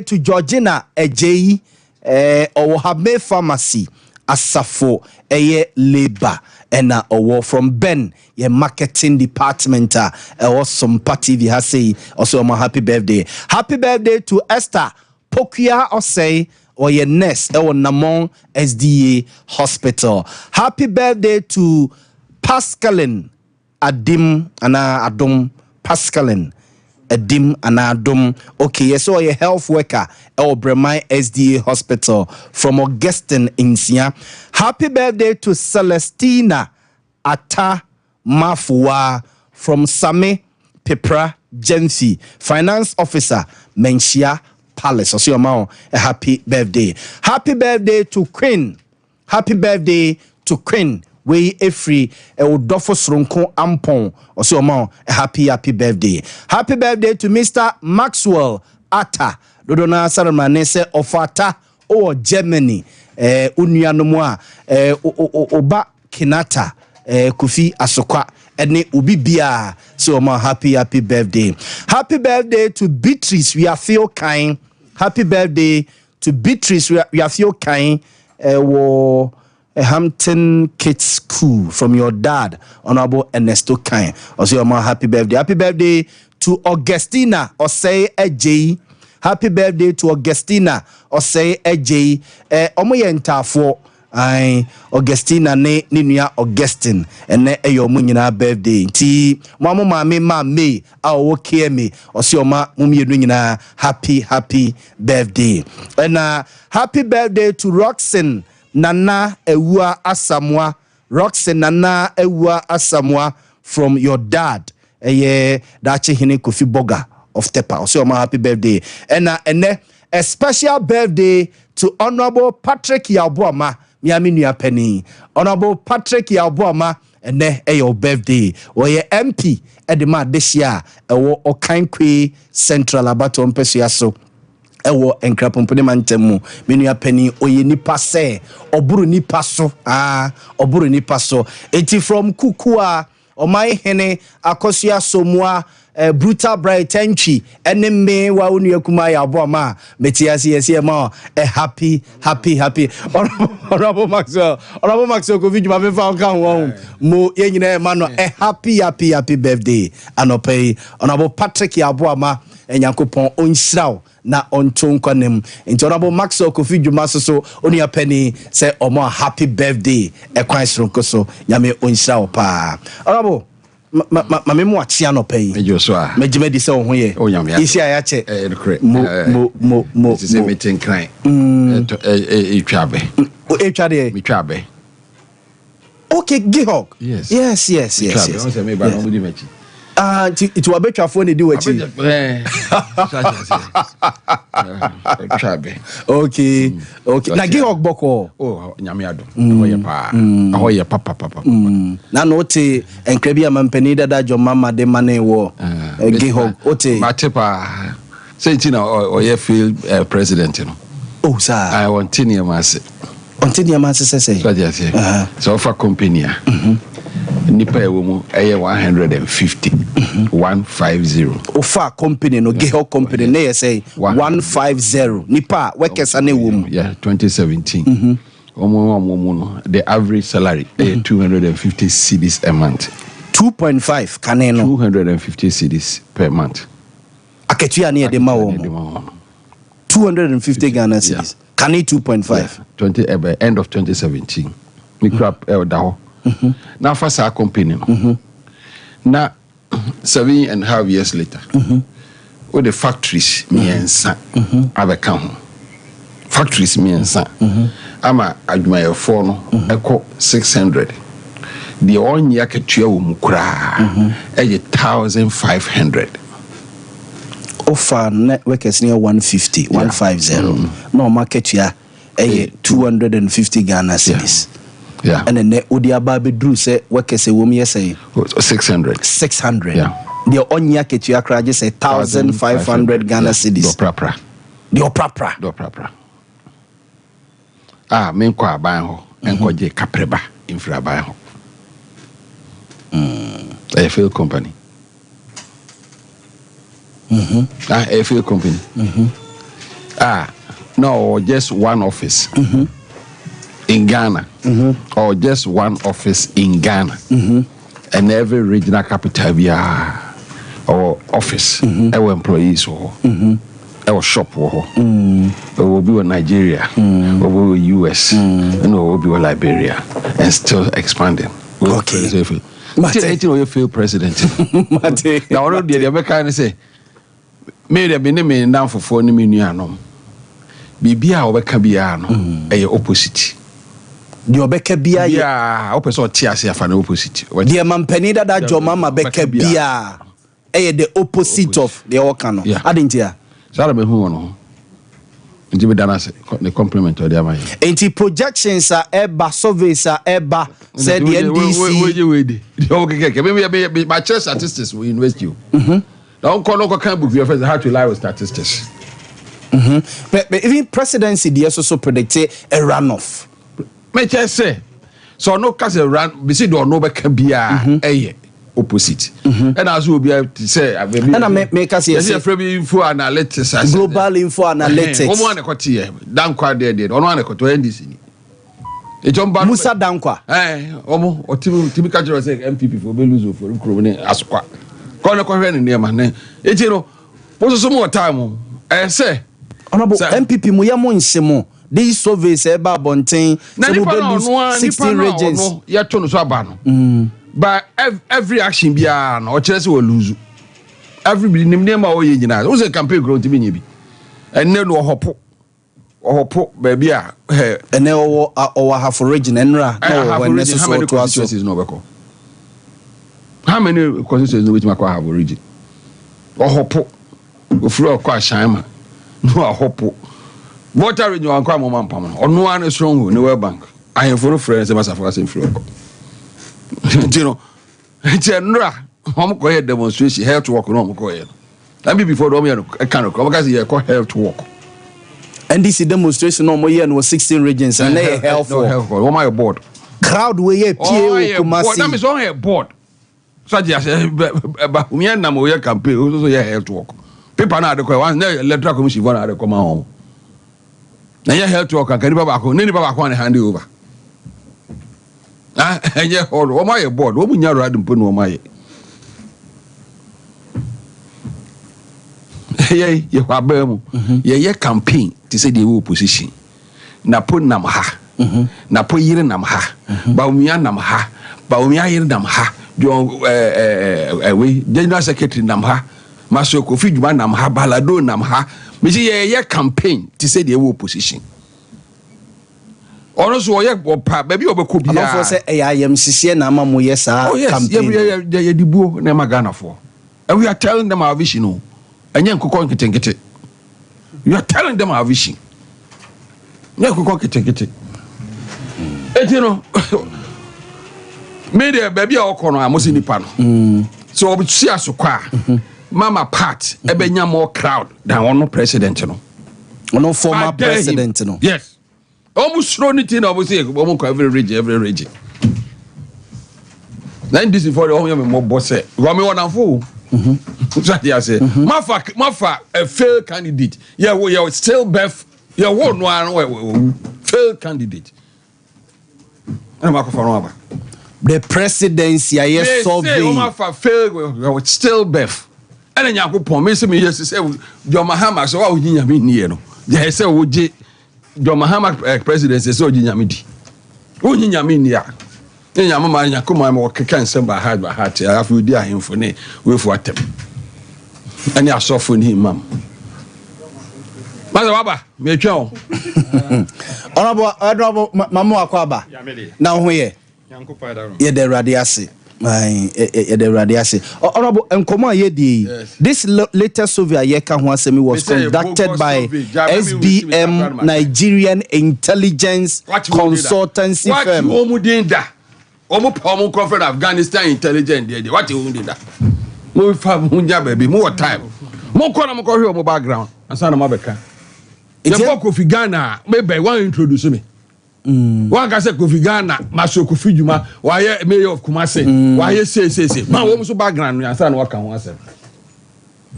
to Georgina Ejei Owohame Pharmacy Asafo labor and owo from Ben ye marketing department Sompa TV ha say also ma happy birthday to Esther Pokia Osei or your nurse or Namon SDA Hospital. Happy birthday to Pascaline Adim Ana Adum Pascaline Adim Ana Adum. Okay, yes, so your health worker or Bremai SDA Hospital from Augustine Insia. Happy birthday to Celestina Ata Mafua from Same Pepra Jensi, Finance Officer Menshia Palace. Also, a happy birthday to Queen. We free Udofo Sronko Ampon. Also, a happy birthday to Mr. Maxwell Atta Dodona Saramanese of Atta or Germany. Unyanomwa Oba Kinata Kofi Asokwa ene ubi bia so ma happy birthday to Beatrice we are feel kind. Happy birthday to Beatrice we are feel kind wo Hampton Kids School from your dad Honorable Ernesto Kind. Also ma happy birthday to Augustina Osei Ejei. Happy birthday to Augustina Osei Ejei omo ye ntafo ai Augustina ne nua Augustine ene eyo mu nyina birthday ti mo maame ma May a wo kie me osi oma mo mienu nyina happy birthday. And happy birthday to Roxanne Nana Ewua Asamoah. Roxanne Nana Ewua Asamoah from your dad. Dachi Hine Kofi Boga of Tepa. Osi oma happy birthday. And a special birthday to Honorable Patrick Yaw Boamah. Miami Nua Penny. Honorable Patrick Yaw Boamah. And your birthday. Oye MP Edema this year. Ewo Okankwe Central Abato Mpesiaso. Ewo enkrapompo mantemu. Minua Penny oye nipa se. Oburu nipa so. Oburu nipa so. Eti from Kukua. Omai hene akosia somwa. Brutal bright entry enemy wa unu kuma Yaw Boamah metiasi yesema happy honorable Maxwell ko video ma fa kan won mo yenyina ma no happy birthday anopay honorable Patrick Yaw Boamah enyankopon onhyiraw na ontonkwanem nti honorable Maxwell ko video ma so onu Penny say omo happy birthday kwan sronko so nyame onhyiraw pa honorable Mame mo atia no pay. Mejo so a. Mejime di se wo ho ye. Isi ayache. Mo se meeting cry. Etwabe. Etwade. Metwabe. Okay, Gihog. Yes. Etwabe. On se me ba no di mechi. It will be trafo ne di wachi. Etwabe. Okay. Na Gihog boko. Oh, nyame ado. Ahoye papa. Na no te enkrabi amampani dada jo mama de mane wo. Gihog ote. Matepa. Say tina oye feel president no. Oh sir. I want tinia mase. Ontinia mase say. So for company. Nipa ewo mu 150 150 ofa company no Gihog company na ye say 150 nipa workers ane wo mu 2017 omo no the average salary 250 cedis a month 2.5 kane no 250 cedis per month aketua ne de ma wo 250 Ghana cedis kane 2.5 end of 2017 me crap da ho now for our company now 7.5 years later all the factories miensa abeka ho factories miensa ama adwumayefo no eko 600 the only akatua wo mu kura 1500 offer networkers near 150 no market ya 250 Ghana cedis. Yeah. And then Odiaba bedru say workers say woman say 600. Yeah. The onya ketua kra just say 1500 Ghana cedis. Do prapra. Men kwa ban ho enko je kapreba infra ban ho. A field company. A field company. No, just one office. In Ghana, or just one office in Ghana, and every regional capital or office, our employees or our shop or will be in Nigeria, or will be US, and will be in Liberia, and still expanding. Okay. Mate, you feel president. Mate, now already the American say, maybe I've been down for 4 million. Bibia Obekabiano, a opposite. The Obeka Bia, opposite Tiasia for the opposite. The Mampenida that your mama Beka Bia, the opposite of the Okano. I didn't hear. Salabe who no. Ntibe dana the compliment of their mind. Enti projections are eba surveys are eba said the NDC. Okay, maybe my church statistics will invest you. Don't call local camp book your first how to lie with statistics. But even presidency they also predicted a runoff. Me just say so no case a run be see do no be can be opposite. And as will be to say and I make us say info analytics global info analytics. One one ko tie dan kwa there one one ko to NDC ni. E jomba Musa Dankwa. Omo otimi ka jero say MPP for be lose for kro ni asokwa. Ko ne ko hwe ne ma ne. E ti no poso so mo time say honorable MPP mo ya mo nsemo these surveys about Bontain, so we lose 16 regions. Yeah, turn so abano. But every action be an or chess will lose. Everybody name our engineer. Who's a campaign growing to be? And then no hopo, baby. And now our half origin and when necessary to us is no. How many constituencies which Macau have origin? Or hopo, through a quite shama. No, I hope. What are you on Cramo Mampam? Or no one is strong, no bank. I have four friends, the master for us in Floco. You know, it's a home quiet demonstration, help to walk on home quiet. Let me before Domino, I can't come because you call help to walk. And this demonstration no more year was 16 regions and they help for help. Oh, my board. Crowd way a that is only a board. Such as but me and Namoya campaign, also help to walk. People now the one electoral commission want to come home. Now you help to work and can you back hand over. And yeah, all my board, what we never had to put no my. Yeah, you are bem. Yeah, campaign to say the opposition. Na put nam ha. Na put year nam ha. Baumia nam ha. Baumia year nam ha. We General Secretary nam ha. Maso Kofi Juma nam ha. Balado nam ha. Me say yeah campaign to say the opposition. Also, yeah, baby, obekobi. I'm for say AIM CC na mama yes campaign. Yeah, the buo na magana for. And we are telling them our vision. No, and you nkoko nketengete. You are telling them our vision. You nkoko nketengete. You know, me there baby okono amosi nipa no. So obi see asokwa. Mama part ebenya more crowd than one president no. One former president no. Yes. Almost thrown it in, obviously, every region. Then this is for the home more boss. Rami one and fool. I say, Mafa, a failed candidate. Yeah, we are still Beth. Yeah, one failed candidate. And the presidency, yes, so big. Mafa failed, still Beth. And then you promise me, yes, to say, Yaw Boamah, so how would you mean here? They say, would you? Yaw Boamah presidency so jinyamidi. Wo jinyamini ya. Nyamama nya koma mo keka nsem ba heart. Afu di ahemfo ne we fu atem. Ani asofo ni imam. Maza baba, me twa o. Honorable Mamu Akwaba. Na ho ye. Yankopa da ro. Ye de radiase. Honorable Nkoma Yedi, this latest survey Yeka Huasemi was conducted by SBM Nigerian Intelligence Consultancy Firm. What you Afghanistan intelligence? What you did that? More baby, more time. More column, more background. And son of Mabeka. It's a Kofi Ghana. Maybe one introduce me. One can say Kofi Ghana, Maso Kofi Juma, why mayor of Kumasi, why say, my woman's background, and son, what can one say?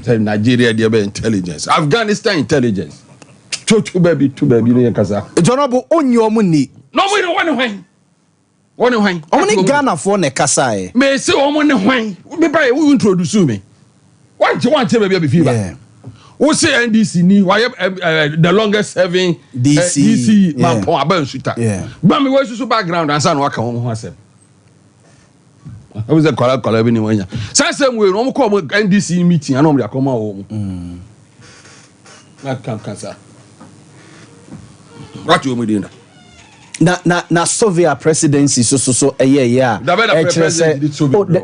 Say Nigeria, dear intelligence, Afghanistan intelligence. Two baby, Kaza. It's honorable on your money. No, we don't want to win. Only Ghana for Nekasai. May say, oh, money wine. Maybe who introduce me. What do you want to tell me before? Who say NDC ni why the longest serving DC man pon abansuta. But me we so background and say no aka won ho asem. I was a color bi ni wanya. Say same way no ko NDC meeting and no dey come wo. Na kan kansa. What you me na Soviet presidency so yeah. The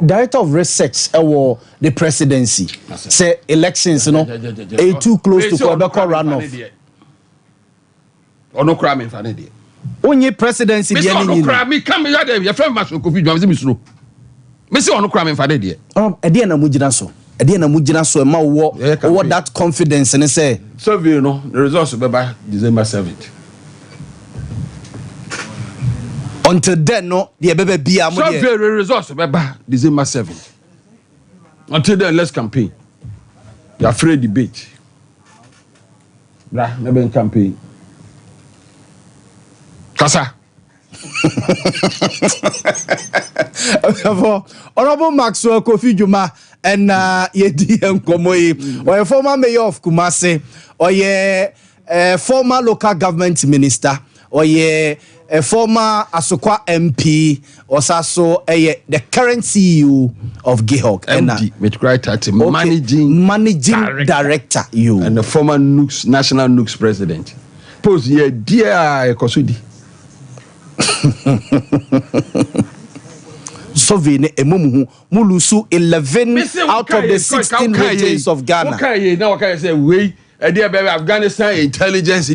director of research the presidency say elections too close to Quebec runoff. Ono kra me fa ne de. Onye presidency de any. Ono kra me come ya de your friend Maso Kofi Juma me suro. Me say ono kra me fa de de. E de na mugina so. E ma wo that confidence and say survey no the results will be by December 7th. Until then, no, the baby be a very resource by December 7th. Until then, let's campaign. You are afraid debate. Blah, maybe campaign. Kasa. Honorable Maxwell Kofi Juma and Yedi Nkomoyi, or a former mayor of Kumasi, or former local government minister or a former Asokwa MP or also the current CEO of Gihok MD with right at managing director you and the former Nooks national Nooks president. Pose ye dear Kosudi. Sovine emumu mulusu 11 out of the 16 regions of Ghana. Okay, now can I say we Afghanistan intelligence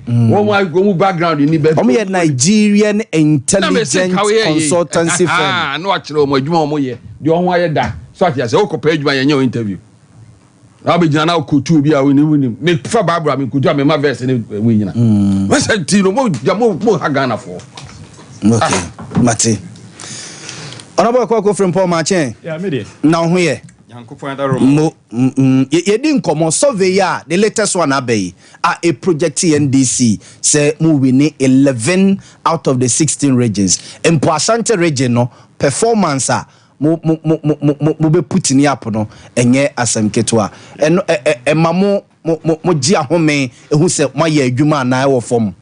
one background in the Nigerian intelligence consultancy firm. No actually the one why that so I say page my interview. I'll be now kutu be winning me for Barbara me kutu me my verse in winning. What's that tino mo Ghana for? Okay, Mate. Honorable Kwako from Paul Machen. Yeah, me now here. You didn't come on surveyor, the latest one abey a project NDC say moving 11 out of the 16 regions. In Asante region no performance mo be put in up no enye asem ketua and mamo mo gia home who say my adwuma na e wo fom.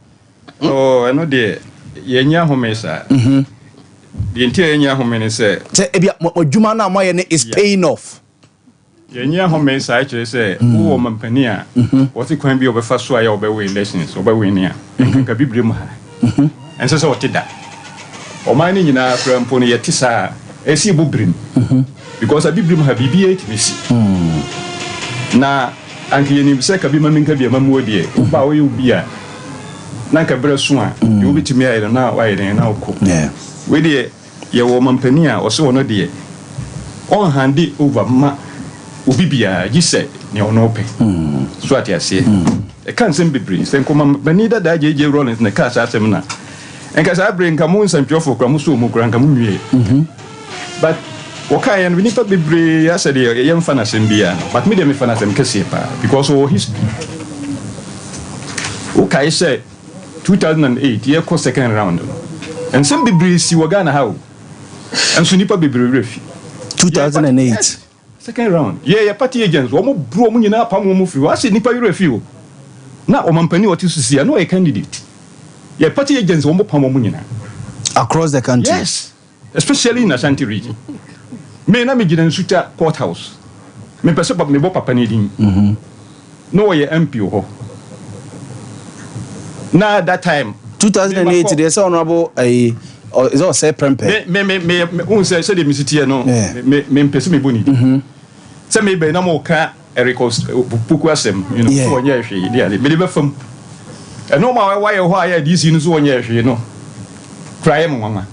Oh, I know the yenya home sir. The entire yenya home say ebia adwuma na my is paying off. Yenya home sir actually say who mampani a what e kwan bi obefa so aya obewe elections obewe ni a nka bibire mu ha enso so otida o man ni nyina frampo no yeti sa esi bubrim because a bibire mu ha bibie etmisi na anke yeni se ka bi maminka bi amamu odie ba wo yubi a na nka bre so a you bitimi ayi na wa ayi na okọ we de ye wo mampani a o se wono de on handi over ma Ubibia, you say, no open. Swat ya say. A can't simply bring, then come Benida J. Rollins in the cast at seminar. And as I bring Camus and Joffo Cramusu Murancamu. But okay, and we need to be brave yesterday, a young fan as Mbia, but medium fan as Mkasipa, because all history. Okay, say 2008, year course second round. And some be brave, see Wagana how. And Sunipa be brave. 2008. Second round. Yeah, party agents. Omo bro mu nyina pam mu free. Wa se nipa yure feel. Na o mampani what you see, no a candidate. Yeah, party agents omo pam mu nyina across the country. Yes. Especially in Ashanti region. Me na me gidan suta courthouse. Me pese papa me bo papa ni din. No ye MP ho. Na that time 2008 there's honorable or is all say prempe. Me un say the city no. Me pese me boni. Say me be na mo ka Ericos puku asem, you know, so nya hwe dia le. Me be fam. E no ma why ho aya DC no so nya hwe no. Cry mo mama.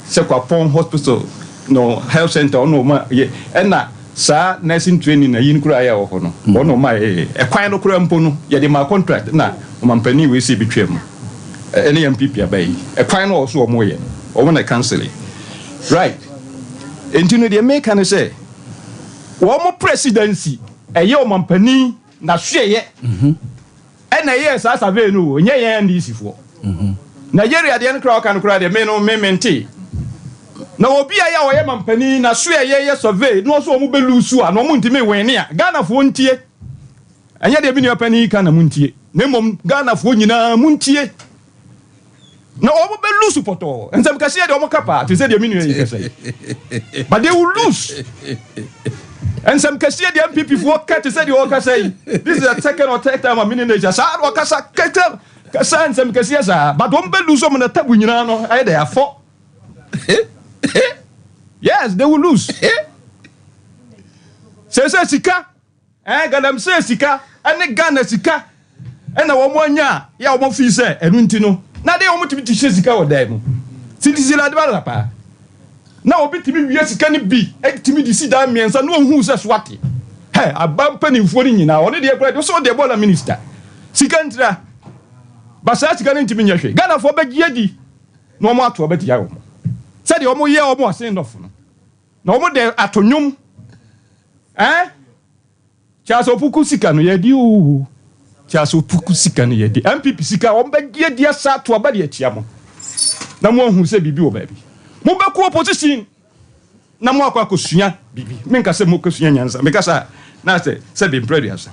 Say kwa pon hospital no health center no ma ye. E na sa nursing training na yin kura aya ho no. Ono ma e kwan no kura mpo no ye de ma contract na o mampani we see betwem. Any MPP abai. E kwan no so o mo ye. O wanna cancel it. Right. And you know the American say one more presidency a year mampani na share and a yes as a venu nye NDC for Nigeria the crowd can cry the men on mementi na obi aya wo ye mampani na share ye survey no so mo belusu a no mo ntime wen ne Ghana fo ntie anya de bi ne opani ka na muntie na mom Ghana fo nyina muntie na omo be lose poto and some kasi de omo kapa to say the minu you say but they will lose and some kasi the MPP for cut to say the worker say this is the second or third time a minute sa worker sa kata kasa and some kasi sa but omo be lose omo na tabu nyina no I they are for yes they will lose say sika Ghana say sika and Ghana sika and na omo anya ya omo fi say enu ntino na dey omo timi tishe sika wo dai mu sintisi la deba la pa na obi timi wie sika ni bi e timi di sida miensa no hu se swate he abampa ni mfo ni nyina one dey kra so dey bola minister sika ntra ba sa sika ni timi nyahwe Ghana fo be giedi no omo ato obeti ya omo se dey omo ye omo asen dofo no na omo dey atonyum cha so puku sika no ye di o so puku sika ne yedi MPP sika on be dia sa to aba de atia mo na mo hu se bibi o ba bi mo be ku opposition na mo akwa kosua bibi me nka se mo kosua nyansa me ka sa na se be predia sa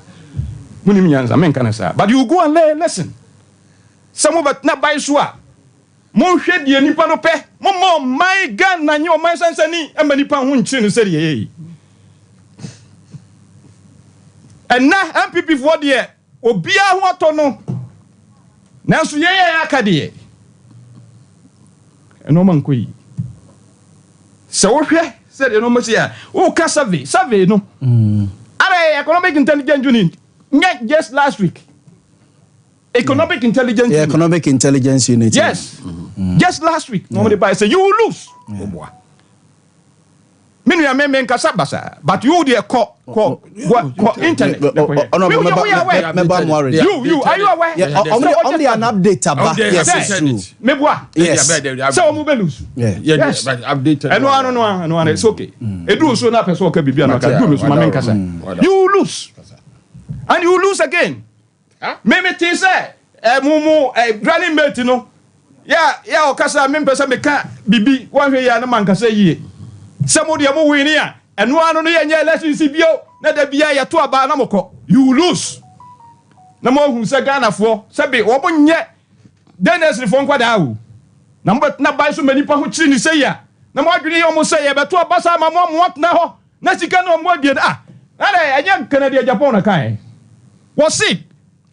Munim Yanza, men can say. But you go and listen. Some of it not by Swa. Mon shed ye nipano pe. Momo, my gun, and your my sense any, and many pound chin said ye. And now, MPP for the year, Obia what or no. Now, so ye Acadie. And no man kui. So, said you know, Monsieur, oh, Cassave, no. Economic intelligence unit. Not just last week. Economic intelligence unit. Economic intelligence unit. Yes. Just last week. Nobody buy say you will lose. Many are men kasabasa, but you the internet. You are you aware? Only an update about yes. Yes. So we lose. Yes. Update. No, it's okay. It do so na person can be you lose. And you lose again. Maybe they say, Mumu, granny mate, you know. Yeah, Okasa, members of the car, Bibi, 1 year, and a man can say ye. Somebody are moving here, and one on the year, let's see you, let there be a 2 about Namoko. You lose. No more who say Ghana for, Sabi, open yet. Then there's the phone quite out. Number not by so many people who say ya. No more you almost say, but 2 about my mom, what now? Nasikan no more did I young Canadian Japan kind. Was it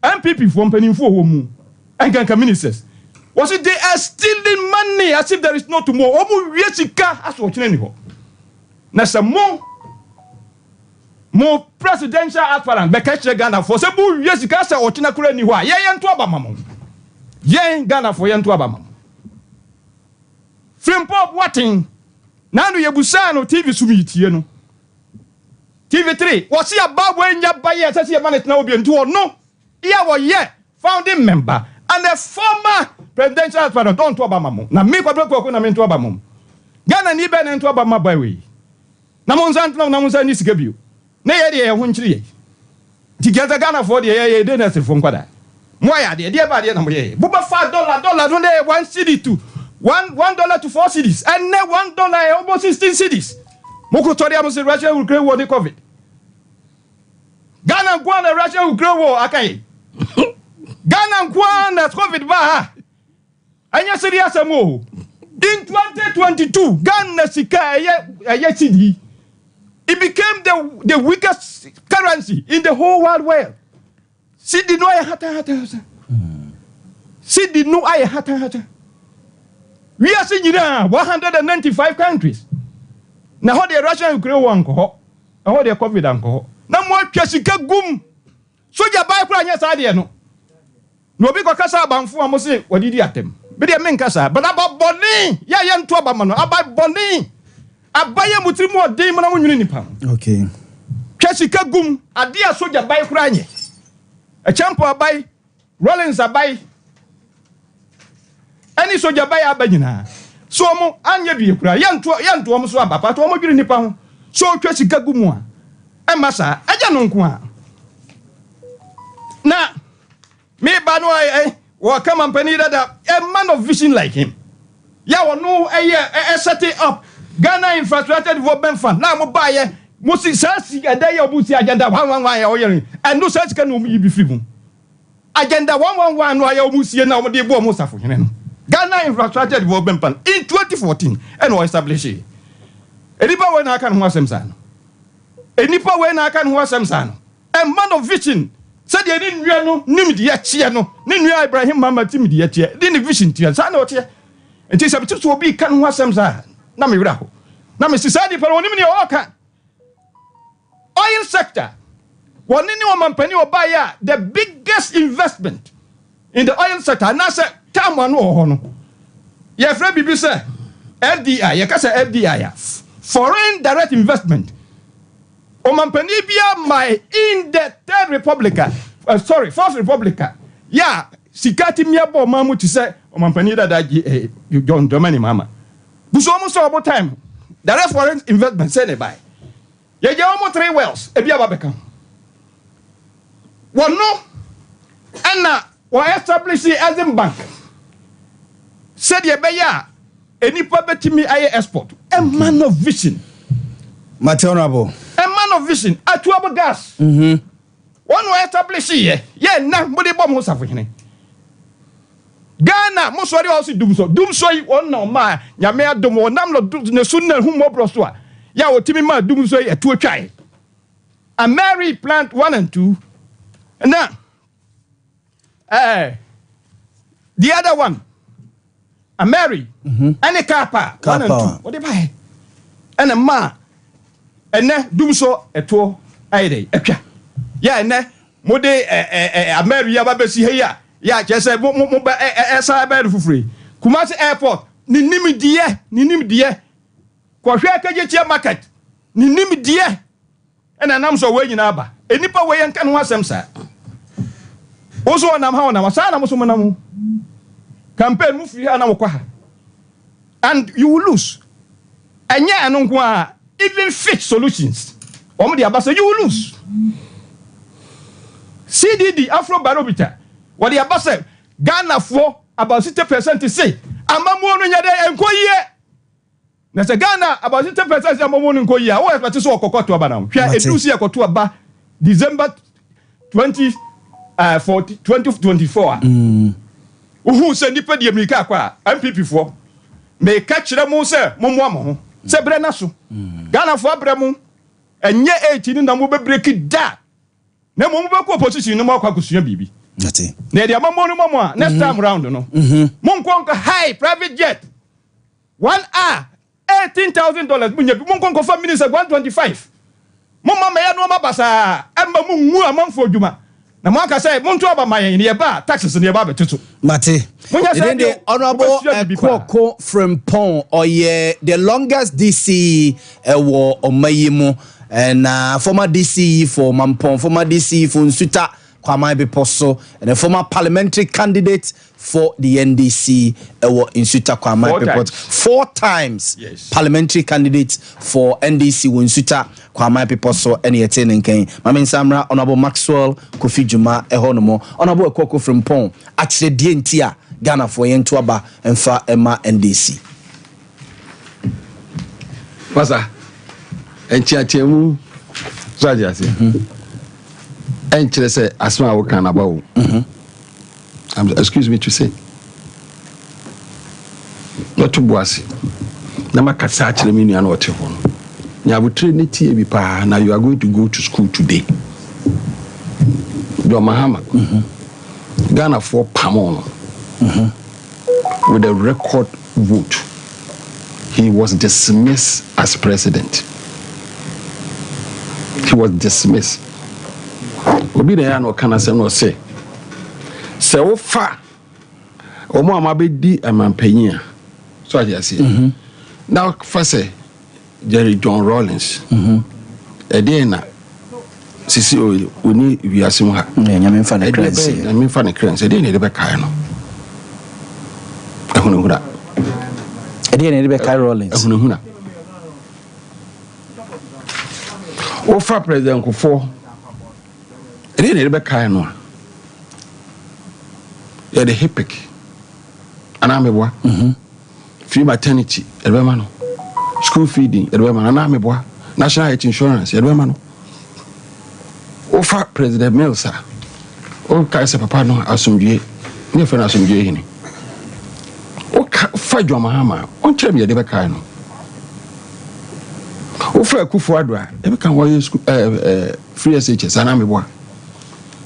MPP from Peninfo Womu and can ministers? Was it they are stealing money as if there is no tomorrow? Omu Yesika as watching anyhow. Nasa more presidential aspirant, Bekache Ghana for Sabu Yesika sa watching a Kurani. Yan to Abamam. Yan Ghana for Yan to Abamam. Film pop watching. Nanu Yabusano TV Sumit, TV3, was he about when you buy a such a man now be into or no? Yeah, founding member and a former presidential aspirant on to Obama. Now, me, what I'm into Obama. Ghana ni ben into Obama by way. Namonsan, no, Namonsan is give you. Nay, I won't tree. Together Ghana for the air, dinner from Quada. Moya, dear body, Buba $5, one day, 1 city to $1 to 4 cities, and now $1 almost 16 cities. Mokotoria was Russia will grow war the COVID. Ghana Guana Russia will grow war, okay. Ghana Guana COVID Baha. And yes, serious more. In 2022, Ghana Sika Yesidi. It became the weakest currency in the whole world. Sidi no hata. Sidi no hata. We are seeing 195 countries. Now, how the Russian Ukraine one go, how the COVID anko. Now, more Chessica gum. So, you buy Pranya Sadia no. No big Casa Banfu, I must say, what did you at them? But they mean Casa, but about Bonnie, Yan Twabamano, about Bonnie. I buy a Mutrimo demon on Unipam. Okay. Chessica gum, a dear soldier buy Pranya. A champo I buy, Rollins I buy. Any soldier buy Abagina. So mo anya bi kura yan to mo so abapa to mo dwiri nipa ho so twa sika gumu a e masa aja no nko a na me ba no wo come company that a man of vision like him ya wo no set it up Ghana Infrastructure Development Fund na mo ba ye mo si sasi ada ya obusi agenda 111 ya oyerin and no sasi kan no mo yibi fibu agenda 111 no ya obusi na mo de bo mo safo hene no Ghana Infrastructure Development Plan in 2014 and was established. Enipa when I can who Samsan. Enipa when I can who Samsan. A man of vision said they didn't know Nimid Yachiano, Ninu Ibrahim Mama Timid Yatia, didn't vision to Sanotia. And this subject will be can who Samsan. Namiraho. Nami society for Onimini Oka. Oil sector. One in penny or buyer, the biggest investment in the oil sector. And I said, Taman no. Ye friend bibi say FDI, ye ka say FDI. Foreign direct investment. O mampani bia my in the Third Republic. Fourth Republic. Yeah, sikati miabo mamu ti say o mampani da you John Domani mama. Buso almost about time. Direct foreign investment say ne buy. Ye almost 3 wells e bia babeka. One no. And we establish the Asian Bank. Said ye beya any property me aye export. A man of vision. Maternable. A man of vision. Atuabo gas. one way establish here na mo de bom ho safo hene Ghana mo sori also dum so one no ma nyame adom wonam no sunna hu mo bro so a ya otimi ma dum so etu atwae a Mary plant 1 and 2 and now the other one a Mary and a Kappa 1 and 2 what they buy and a ma and dum so eto aide atwa ya ne mo de a Mary ya ba besi he ya just say mo ba esa ba fufure Kumasi airport ni nimdie ko hwe akaje market ni nimdie ena nam so we nyina ba enipa we yanka no asem sa oso nam ha na sa na mo so nam campaign mu free ha na mo kwa ha and you will lose anya eno nko a even fix solutions o mo de abasa you will lose CDD Afro Barometer what the abasa Ghana for about 60% say amamu no nyade enkoyie na se Ghana about 60% amamu no enkoyie a wo expect so okokoto aba na hwa edusi ekoto aba December 2024 uhu se nipa die mika kwa MPP for me ka kire mu se momo amo se bre na so Ghana for bre mu enye 18 na mo be break da na mo be ko opposition no mo akwa kusua bibi Nati. Na dia mamo no mamo next time round no. Monkonko high private jet. 1 hour $18,000 munya monkonko fa minister 125. Momma me ya no mabasa emba mungu amanfo adwuma. Na mo aka say monto aba mayen ne ba taxes ne ba betutu. Mate. Then the honorable Kwoko Frimpong oye the longest DC ewo omayimu and former DC for Mampong, former DC for Nsuta Kwamai Biposo, and a former parliamentary candidate for the NDC in Suta Kwamai Biposo. 4 times yes. Parliamentary candidate for NDC in Suta Kwamai Biposo and Yeten and Kane. Mamin Samra, Honorable Maxwell, Kofi Juma, Ehonomo, Honorable Kwoko Frimpong, actually DNTia, Ghana for Yentuaba, and Fa Emma NDC. What's that? And Chiachemu, Sajasi. And she say, as well, I can about. Excuse me to say. Not to bossy. Namaka search the mini and what you want. Now, we train it here. Now you are going to go to school today. Yaw Boamah, Ghana for Pamon, with a record vote. He was dismissed as president. He was dismissed. Obi de ya no kana se no se wo fa omo amabedi amampanyin so aja se now fa se Jerry John Rawlings na sisi oni wiase mu ha nyame mfa na credence nyame mfa na credence ede na be kai no ehunu hura ede na be kai Rawlings ehunu hura o fa president Kufo ede na be kai no ya the hipic anameboa free maternity ede ma no school feeding ede ma anameboa national health insurance ede ma no Ofa President Milsa o ka se papa no asomdue ne fe na asomdue hini o ka fa Yaw Boamah on trem ye de be kai no o fa Akufo Addo a e be kan wo school free SHS ana meboa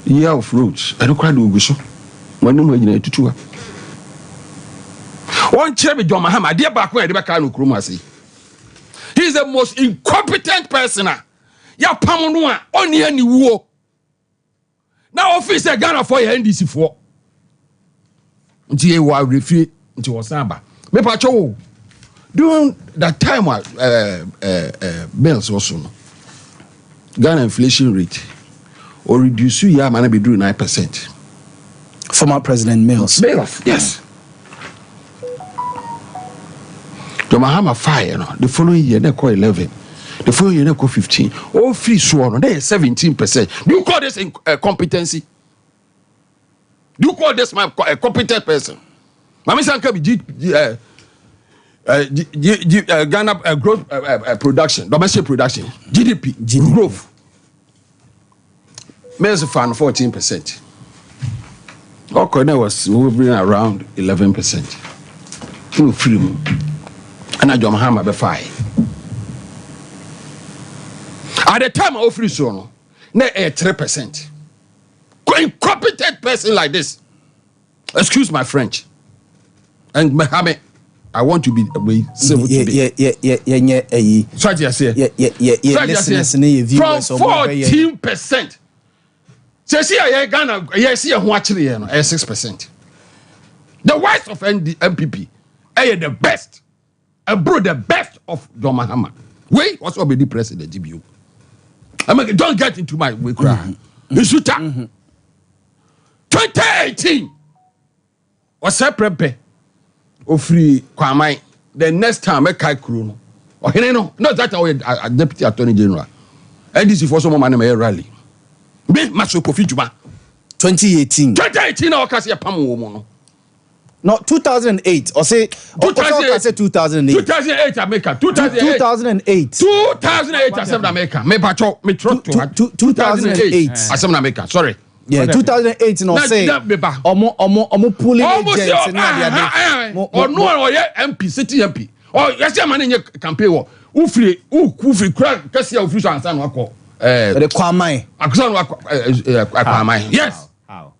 year of roads e do kwa de oguso wonu mo nyina tutuwa on trem Yaw Boamah de ba ko e de be kai no krom ase. He is the most incompetent person. Ya pamono a oni ani wuo na office Ghana for your NDC for nti e wa refie nti wasaba me pa cho during that time bills also no Ghana inflation rate or reduce ya man be do 9%. Former President Mills. Yes. Yaw Boamah fire no the following year they call 11. The following year, 15. All free sworn, there is 17%. Do you call this competency? Do you call this man a competent person? Mami Sanka Ghana growth production, domestic production, GDP, growth. Males fan 14%. Okone was hovering around 11%. No film. And I Yaw Boamah be 5. At the time I offer so no, na 3%. Incompetent person like this. Excuse my French. And Mohammed, I want to be civil today. Yeah. So I just say, From 14%. So see, I Ghana, I see a watching 6%. The worst of MPP, the best, bro, the best of Yaw Boamah. Wait, what's up with the president, GBU? I mean, don't get into my way, cry. You should 2018 was a prep of free Kwamai. The next time I kai Kruno. Or not that I deputy attorney general. And this is for some man a rally. Be Maso Kofi Juma. 2018. 2018 or Cassia Pamu. No, 2008. Or say 2008. 2008 America. 2008 Assembly America. Me bacho me trot to 2008 Assembly America. Sorry. Yeah, 2008 no say omo pulling agents na or no MP city MP or yes man in campaign wo ufri kra kase ya ufri so ansa no akọ the Kwamai akusan Kwamai yes how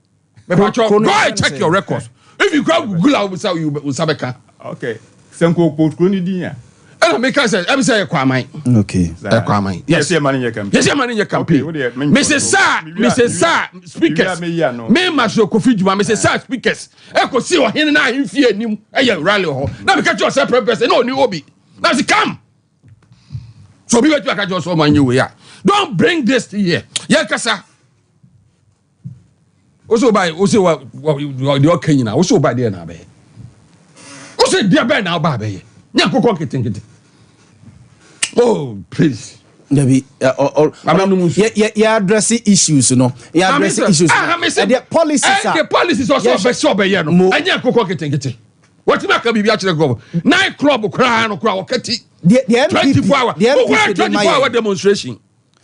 me bacho go and check your records if you go Google out say you sabeka okay senko potko ni din ya and make say am say Kwamai okay Kwamai yes man in your campaign yes man in your campaign Mrs. Sir speakers me Maso Kofi Juma Mrs. Sir speakers e ko see o hin na ahemfie anim e ya rally ho na me catch yourself person no ni obi na say come so be what you catch yourself man you ya don't bring this to here ya kasa also by also what the okay na also by there na be also there be na ba be nya kokon ketinketi oh please Debbie, yeah, addressing issues, no. Yeah, addressing issues. The policies also be so be no. Anya kokon ketinketi. What make be actually go? Night club cry no cry oketi. The 24 hour. The 24 hour demonstration.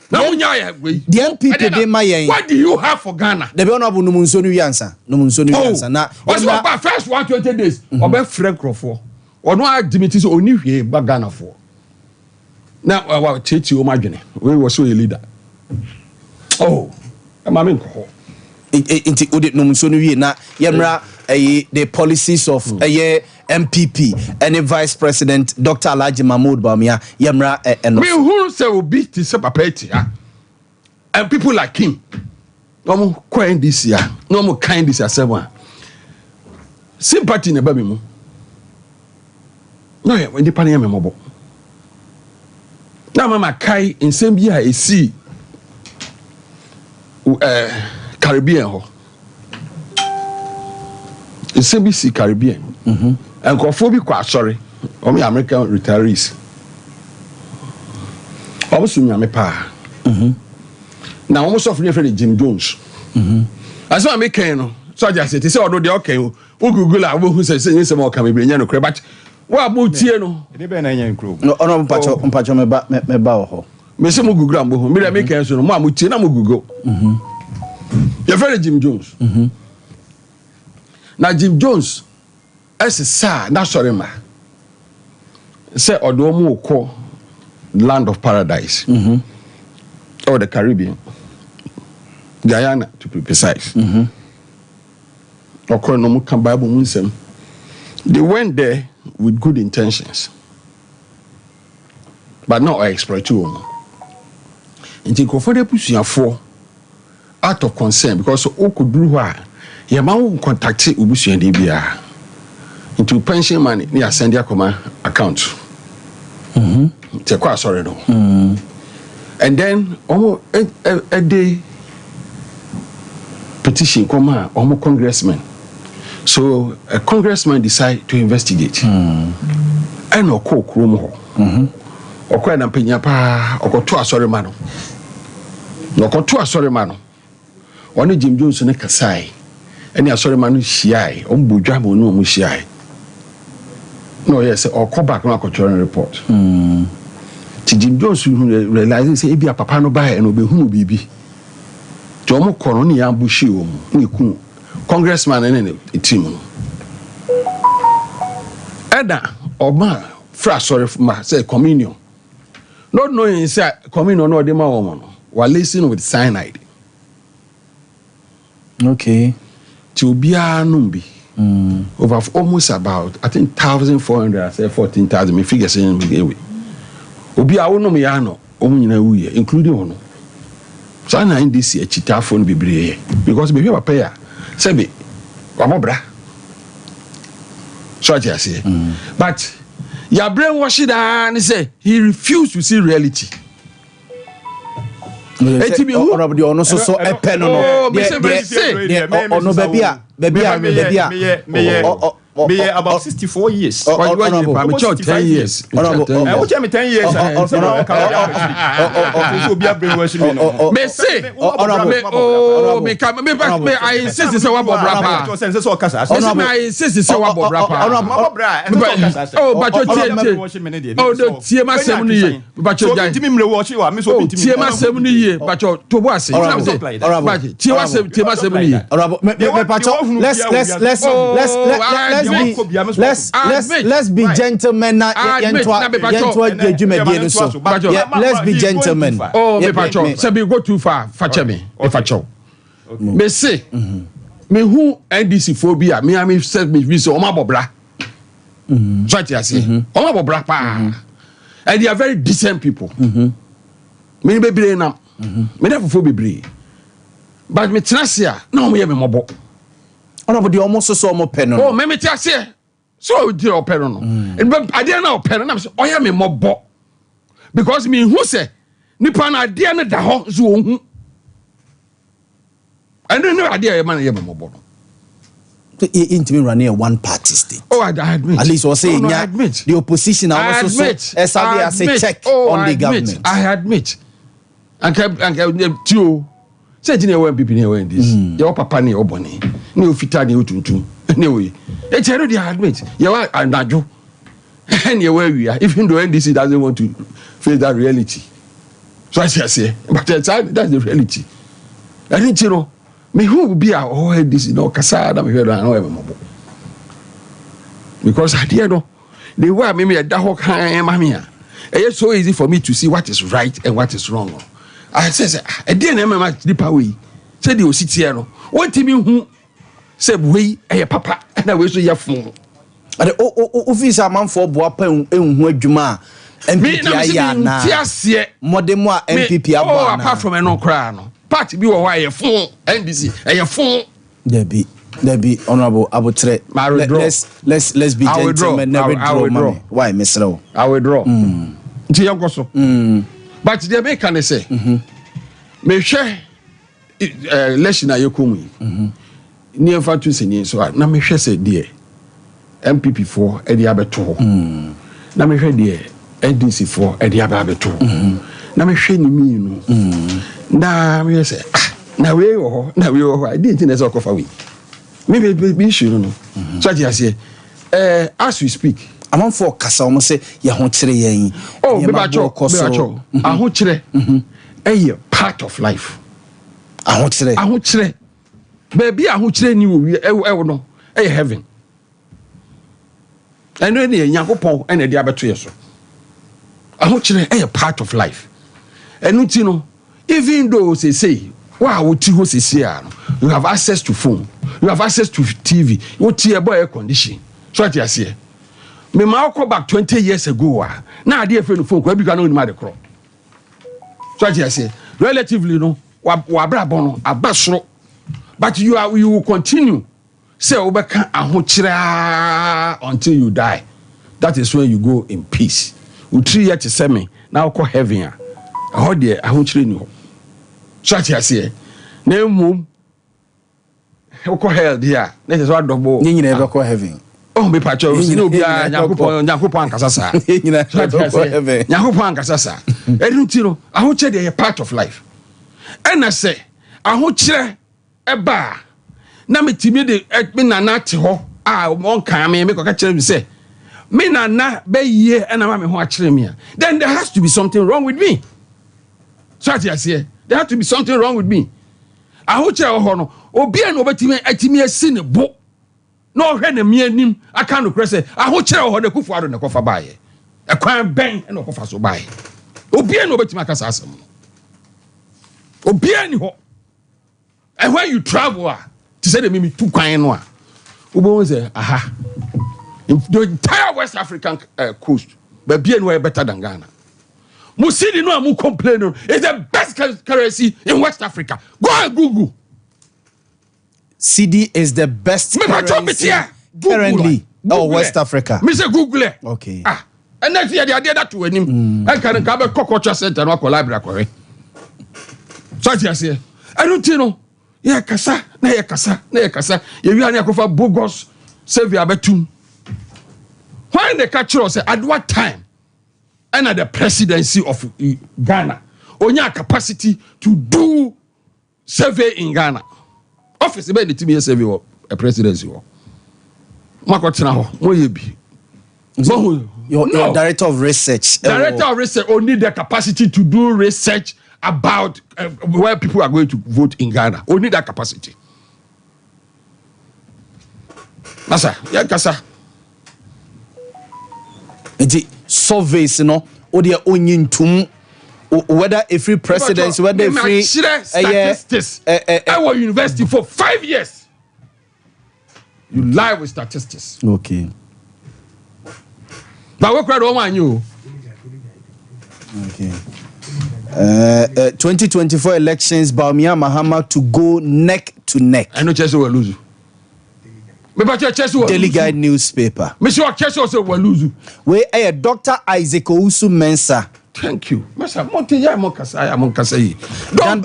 Now the MPP de mayen. What do you have for Ghana? The honorable Numunso nu yansa. Numunso nu yansa. Na what's about first 120 days? Obe Frank Crawford. Or no admit so oni hwe ba Ghana for. Now our Chichi Omagene. We were so a leader. Oh, am I mean ko. Inti udit Numunso nu na yemra the policies of MPP and the Vice President Dr. Alhaji Mahmoud Bawumia yemra me who say will be to say papeti and people like him no more kind this year no more kind this year seven sympathy ne baby mu no yeah when the pan me mobo na mama kai nsem bi a esi Caribbean ho nsem bi si Caribbean and bi kwa sorry omi American retirees almost me pa now almost of friend Jim Jones as I make no so just say say odo dey okay o Google a wo hu say say more can be nya no kre but wa mo tie no e be na nya nkro no ono mpacho me ba ho me say mo Google am bo me make so no mo tie na mo Google your friend Jim Jones now Jim Jones as sir na sorry ma say odo mo ko land of paradise or the Caribbean Guyana to be precise okro no mo kan Bible mu nsem they went there with good intentions but not exploit you nti ko for the pusuafo out of concern because o ko duru ho a ye ma wo contact obusuan de bia into pension money near send your account take quite sorry no and then a day petition come out congressman so a congressman decide to investigate and no call room ho okwa na penya pa okoto asori ma no okoto asori ma no oni Jim Jones ne kasai eni asori ma no hia ombodwa ma no mu hia no yes or come back na control report Jim Jones realize say e bia papa no buy and obehunu bibi Tomo Coroni ambushi ni congressman and a team. Eda Oba fra sorry for say communion. Not knowing say communion or dema woman while listening with cyanide. Okay. To be a numbi. Over almost about I think 1,400, I say 14,000. Me figure saying me Obi a wono me ano omunyina wuye including ono. So na in this chita phone bebre because be papa ya say be wabobra. So I say. But your brainwash it and say he refused to see reality. Honorable ono so epe no. Ono bebia me about 64 years. I'm 10 years. What tell me 10 years? Me say, I insist it's a wabobra. I insist it's a wabobra. Oh, but you oh, the TMA 70. But you didn't watch you. Miss TMA 70. But you to what? TMA 70. Let's be gentlemen. Let's be gentlemen. Oh, me pacho. Say we go too far. Fache me. If pacho. Me say. Me who NDC phobia. Me am said me so oma bobra. So I say. Oma bobra pa. And they are very decent people. Me be bre na. Me never phobia bre. But me trasia na me mobo. Honorable, almost so more pen. Oh, me trasia. So we do pen no. And I didn't know pen. I'm say, oh yeah me mobo. Because me who say nipa na ade na da ho so ohun. I don't know idea man yeah me mobo. Intimate running a one party state. Oh, I admit. At least we're saying I admit. The opposition are also as a check on the government. I admit. And too. Say you when people near when this. Your papa ni oboni. Ni ofita ni otuntu. Anyway, it's already I admit. You are anaju. Anywhere we are, even though NDC doesn't want to face that reality. So I say, but that's the reality. I think you know. Me who will be a NDC no kasada me hear no ever. Because I didn't know. They were me a dahok mamia. It's so easy for me to see what is right and what is wrong. I says, I didn't remember much deeper way. Said you sit here. What do you mean? Said we a papa and I wish you have phone. And office a man for Boapa and Juma MPP Modemo MPP apart from a no crown. Party be why a phone NDC and your phone. There be honorable Abutre. Let's be gentlemen. Never draw money. Why, Miss Low? I will draw. But they make can say, me share less na yokumi. Near Fatu Senior, so na me share say dear MPP 4 Ade Abeto. Na me share dear NDC 4 Ade Abeto. Na me share ni me no. Na me say na we I didn't think that's all coffee. Maybe be sure no. So I say as we speak. I'm for Casa almost say ya honchire yen. Oh, be bacho. A honchire. Part of life. A honchire. Baby a honchire ni we no. Heaven. And when Yakopon and the Abeto so. A honchire part of life. And you know, even though they say, wow, what you say you have access to phone, you have access to TV, what your boy air condition. So what you say. Me ma go back 20 years ago na ade afre no phone ko abika no ni ma de kro so I say relatively no wa bra bon no abasoro but you will continue say obeka ahokyira until you die. That is when you go in peace. We 3 years to say me now call heaven how there ahokyira ni ho so I say na mum ko hell there na is what double ni nyina be call heaven. Oh, me pacho, no be Yakupon Casasa. Yakupon Casasa. Edutiro, I will tell you a part of life. And I say, I will share a bar. Now me timid at Minanati ho. Ah, one can make a catch him say, Minana be ye and I'm watching me. Then there has to be something wrong with me. So I say, there has to be something wrong with me. ahokyere ho no obi a no betimi atimi asi ne bo no hwe ne me anim aka no krese ahokyere ho de kufu ado ne kofa baaye ekwan ben na kofa so baaye obi a no betimi aka sa asem obi a ni ho and when you travel to say the mimi two kwan no a obo say aha the entire West African coast but be anywhere better than Ghana. Musidi no amu complain is the best currency in West Africa. Go and Google. CD is the best currency currently. West Africa. Me say Google it. Okay. And next year they are that to him. I can come a cockroach center no library. So I say, I don't know. Yeah, kasa. You are near bogus Savior Betum. When the catcher say at what time? And at the presidency of Ghana, on your capacity to do survey in Ghana. Office about the team survey or a presidency. Your director of research. Director of research only the capacity to do research about where people are going to vote in Ghana. Only that capacity. Masa, yeah, kasa. The surveys, or the onion tomb, whether a free presidency, whether a free statistics. I was university for 5 years. You lie with statistics. Okay. But what crowd on you? Okay. 2024 elections, Bawumia Mahama to go neck to neck. I know Chelsea will lose. Daily Guide newspaper. Monsieur Chelsea also will lose. Where Dr. Isaac Owusu Mensah. Thank you.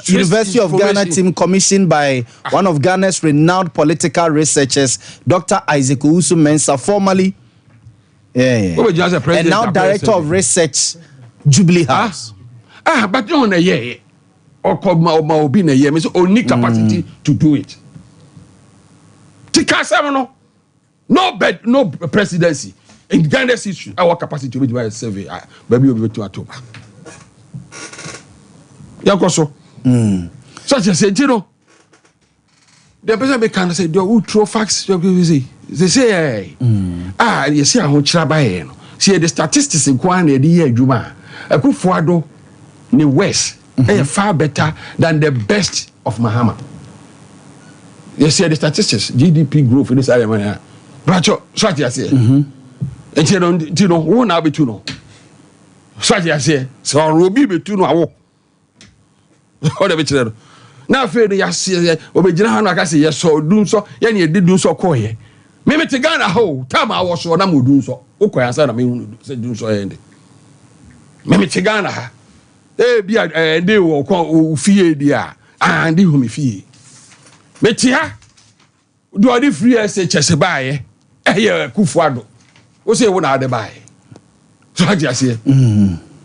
University of Ghana team commissioned by one of Ghana's renowned political researchers, Dr. Isaac Owusu Mensah, formerly and now director of research, Jubilee House. But no one a year or be in a year, only capacity to do it. No presidency. In Ghana's history, our capacity to do a survey, baby will be to October. Yakoso. Such as said, the person can say, do throw facts. They say, you see, I won't try. See, the statistics in Kwan, the year Juma, a good Fuado, the West, far better than the best of Mahama. You see, the statistics, GDP growth in this area, Bracho, such as I say. And you know, who now be to know? Such as I say, so Ruby be to know. What a bit. Now, Fred, I see, Obejana, I say, yes, so do so, and you did do so, coy. Maybe to Ghana, ho, time I was so, I would do so. Okay, I said, I mean, do so, and maybe to Ghana, they be a day will call fear, dear, and do me fee. Metia, do I do free as a Chesabai? Eh, Kufuado. Who say what are they buy? So I just say,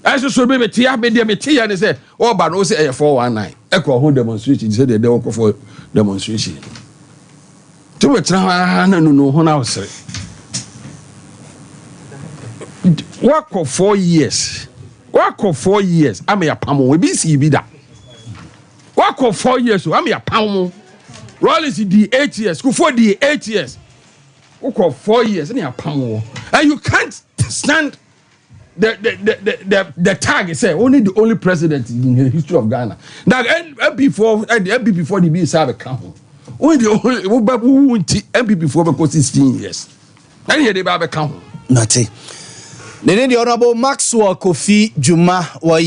I should be Tia, Media, and they say, oh, but no say 419. Echo who demonstration, said they don't go for demonstration. Too much now, no, who now say. Work for 4 years. Work for 4 years. I'm a pamo. We be see be that. Work for 4 years. I'm a pamo. Rollins the 8 years. Go for the 8 years. Work 4 years. And you can't stand the tag. Say only the only president in the history of Ghana. Now before the BS have a camp. Only the only who MP before because 16 years. And here they have a camp. Nothing. The Honorable Maxwell Kofi Juma was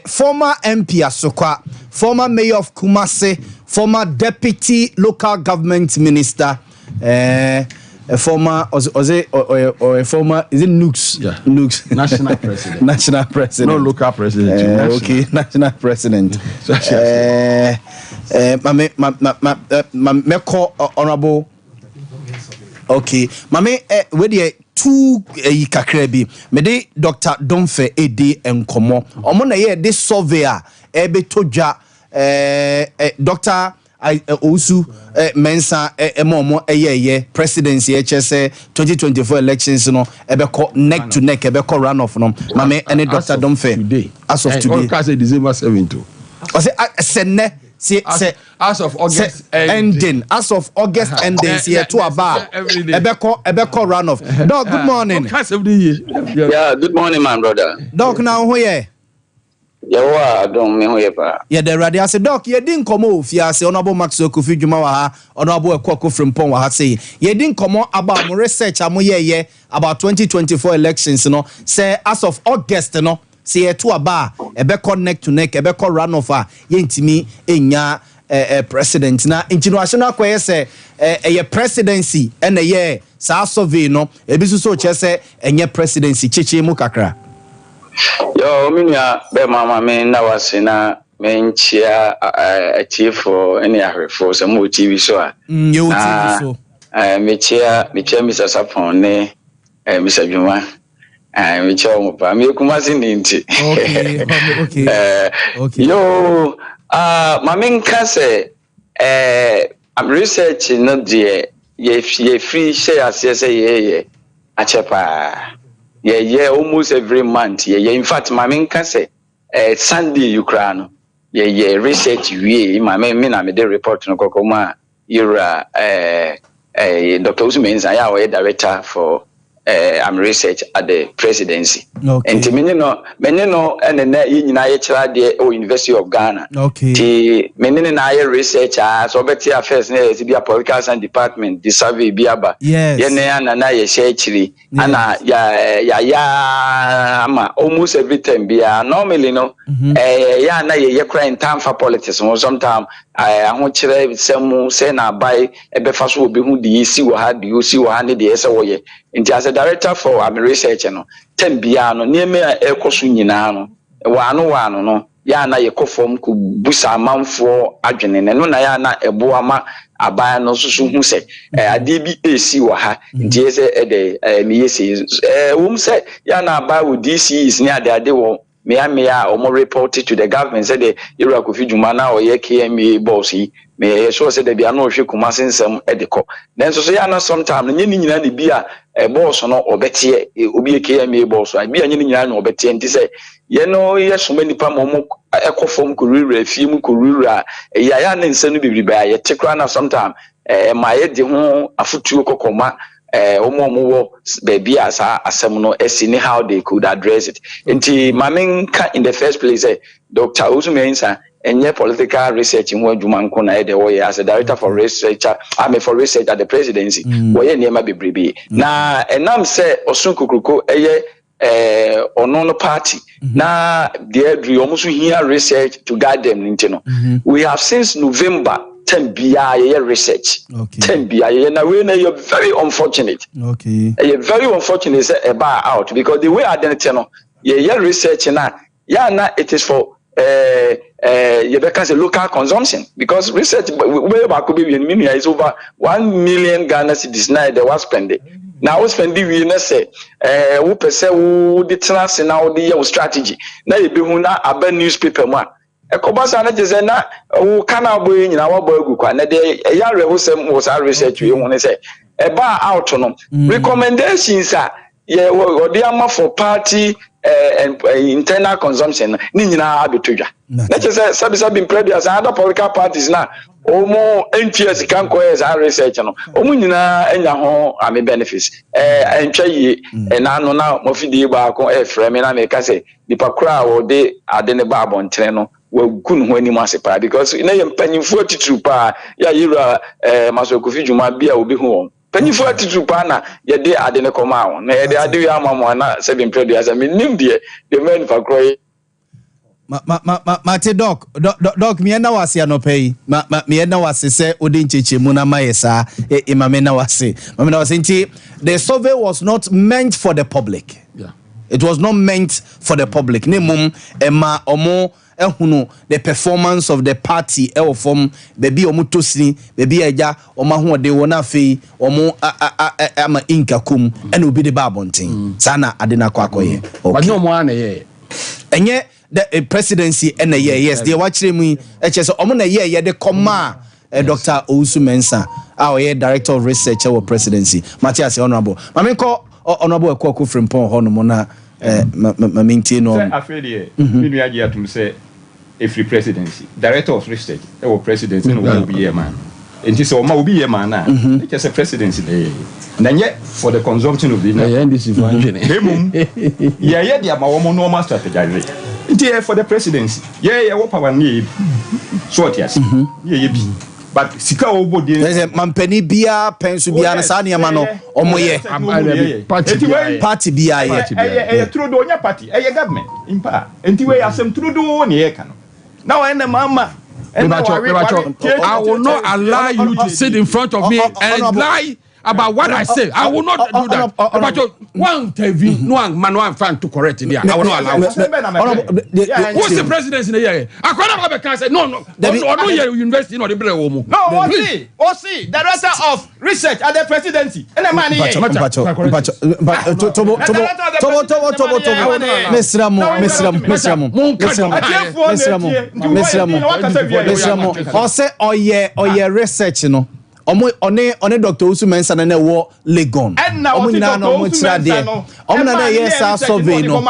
former MP Asokwa, former mayor of Kumasi, former deputy local government minister, a former or a former is it Nukes? Yeah. Nukes. National president. National president. No local president. Okay, national president. Honorable. Okay, mame where the two kakrebi me de Dr. Domfe Ade Enkomo omo na ye de surveyor ebe toja Dr. Owusu Mensah emomo ye presidency HSA 2024 elections no ebe ko neck to neck ebe ko runoff no mame any Dr. Domfe today as of today December 7 to o say senne as of August ending. As of August ending, see to about Ebeko runoff. Doc, good morning. Yeah, good morning, my brother. Doc, now who ye? Yeah, don't me who ye pa. Yeah, the radio say, Doc, ye didn't come off. Yeah, say Honorable Maxwell Kofi Dwuma Honorable Kwako Frimpong wa say ye didn't come on about more research ye about 2024 elections, you know. Say as of August, you know. See a to a bar, neck to neck, runoff, yentimi, enya president. Now, international say a presidency and a year, sa survey no, a business so chese, and your presidency, Chichi Mukakra. Yo, Minya, be mama, me na wasina, me chia a chief for any for some more TV show. You TV show. Me chia, Mr. Sapone, Mr. Juma. I'm okay. Yo, my main say, I'm researching not the ye free shares, yes, a chepa. Yeah, almost every month. Yeah, in fact, my main say, Sunday, Ukraine. Yeah, research, my main, I'm a report no Kokoma, you're Dr. Usman's I director for. I'm research at the presidency. Okay. And many no, and then in the University of Ghana. Okay. The many na research so better affairs to be a political science department. The survey biaba. Yes. Yene na ye shechiri. Ana ya ama almost every time bia normally no. Ya na ye cry in time for politics. Sometimes I want to say na buy a befaso will be who the see what had you see what had the SOY. As a director for I'm research no 10 biano near me ekosu nyina no wano no ya na ye kofom ku busa manfo adwene no na ya na eboama abaya no susu hu se ade bi esi wa ha nti ese de me yesi wum se ya na abaya wo DC is near ade wo me omo report to the government said the Ira Kofi Dwuma na o ye KMA boss yi me so say the bia no hwe kuma sensem edeko then so ya na sometime nye ni nyina ne bia boss no obetie obi KMA boss ai bia nye ni nyina no obetie nti say ye no ye so mani pa mo ekofom ko rura fiem ko rura ya na nsa no bibiri ba ye tekra na sometime ma ye de ho afutuo kokoma omo baby as asem no esini how they could address it. Nti mamen in the first place Dr. Uzumensa enye political research in Juma nko na de wo as a director for research for research at the presidency wo ye niema bebrebe na enam say osunkukuko no party na the almost here research to guide them into we have since November 10 BI research. Okay. 10 BI. Now you're very unfortunate. Okay. You're very unfortunate about out because the way I didn't know, yeah, research now, it is for local consumption because research way back could be in Minia is over 1 million Ghana cedis now they was spending. Now spending we say who per se who the trans now the strategy. Now you be a newspaper man. Ekobasa na jeze na wo kana boy nyina wo boy gu kwa na de ya rehosem was research we won say eba out no recommendations ye wo de ama for party and internal consumption ni nyina abetodwa na jeze sabi previous other political parties na omo NPS kan ko as research no omo nyina enya ho ame benefits entwa yi na no na mo fidie ba ko frame na me ka say nipa kura wo de ade ne ba abontere no kun ho ani masepa because na ye mpanyimfo atitu pa ya yira Maso Kofi Dwuma bia obi ho mpanyimfo atitu pa na ye de ade ne koma ho na ye de ade ya amamo na sebi mpredo ya me nim de men fa kroy Mate doc me na wase anopai me na wase se odi nchechemu na mayesa imame na wase nti the survey was not meant for the public. Yeah. It was not meant for the public. Ne mum ema omo ehunu the performance of the party from baby omo tosini baby eja omo hoode wona fei omo ama inkakum ene obi de babonten sana adena kwakoye but no mo ana ye enye the presidency ene ye yes they watching me so omo na ye de koma Dr. Owusu Mensah our director of research our presidency Matthias honorable mamenko honorable Kwako Frimpong hono mo na maintain no afeli me nua agi atum say free presidency director of research presidency no will be here man and this will be here man na just a presidency there na yet for the consumption of the this is one yeah they are my normal strategy there for the presidency yeah what power need short yes yeah be but sika obo dey say mampani bia pensu bia na sa niam no omoye party bia ye true do nya party government impa enti we asem true do ne ye ka no now ene mama I will not allow you to sit in front of me and lie about what I say. I will not do that. But one TV, no one man, one fan to correct it. I will not allow it. What's the president in the year? I can't say no. University, no, the Brewmo. No, see, director of research at the presidency. And the man here. Research, no. One Dr. Usu Mensa na wo Legon. Omo nyina na omo tira de. Omo na yes a survey no.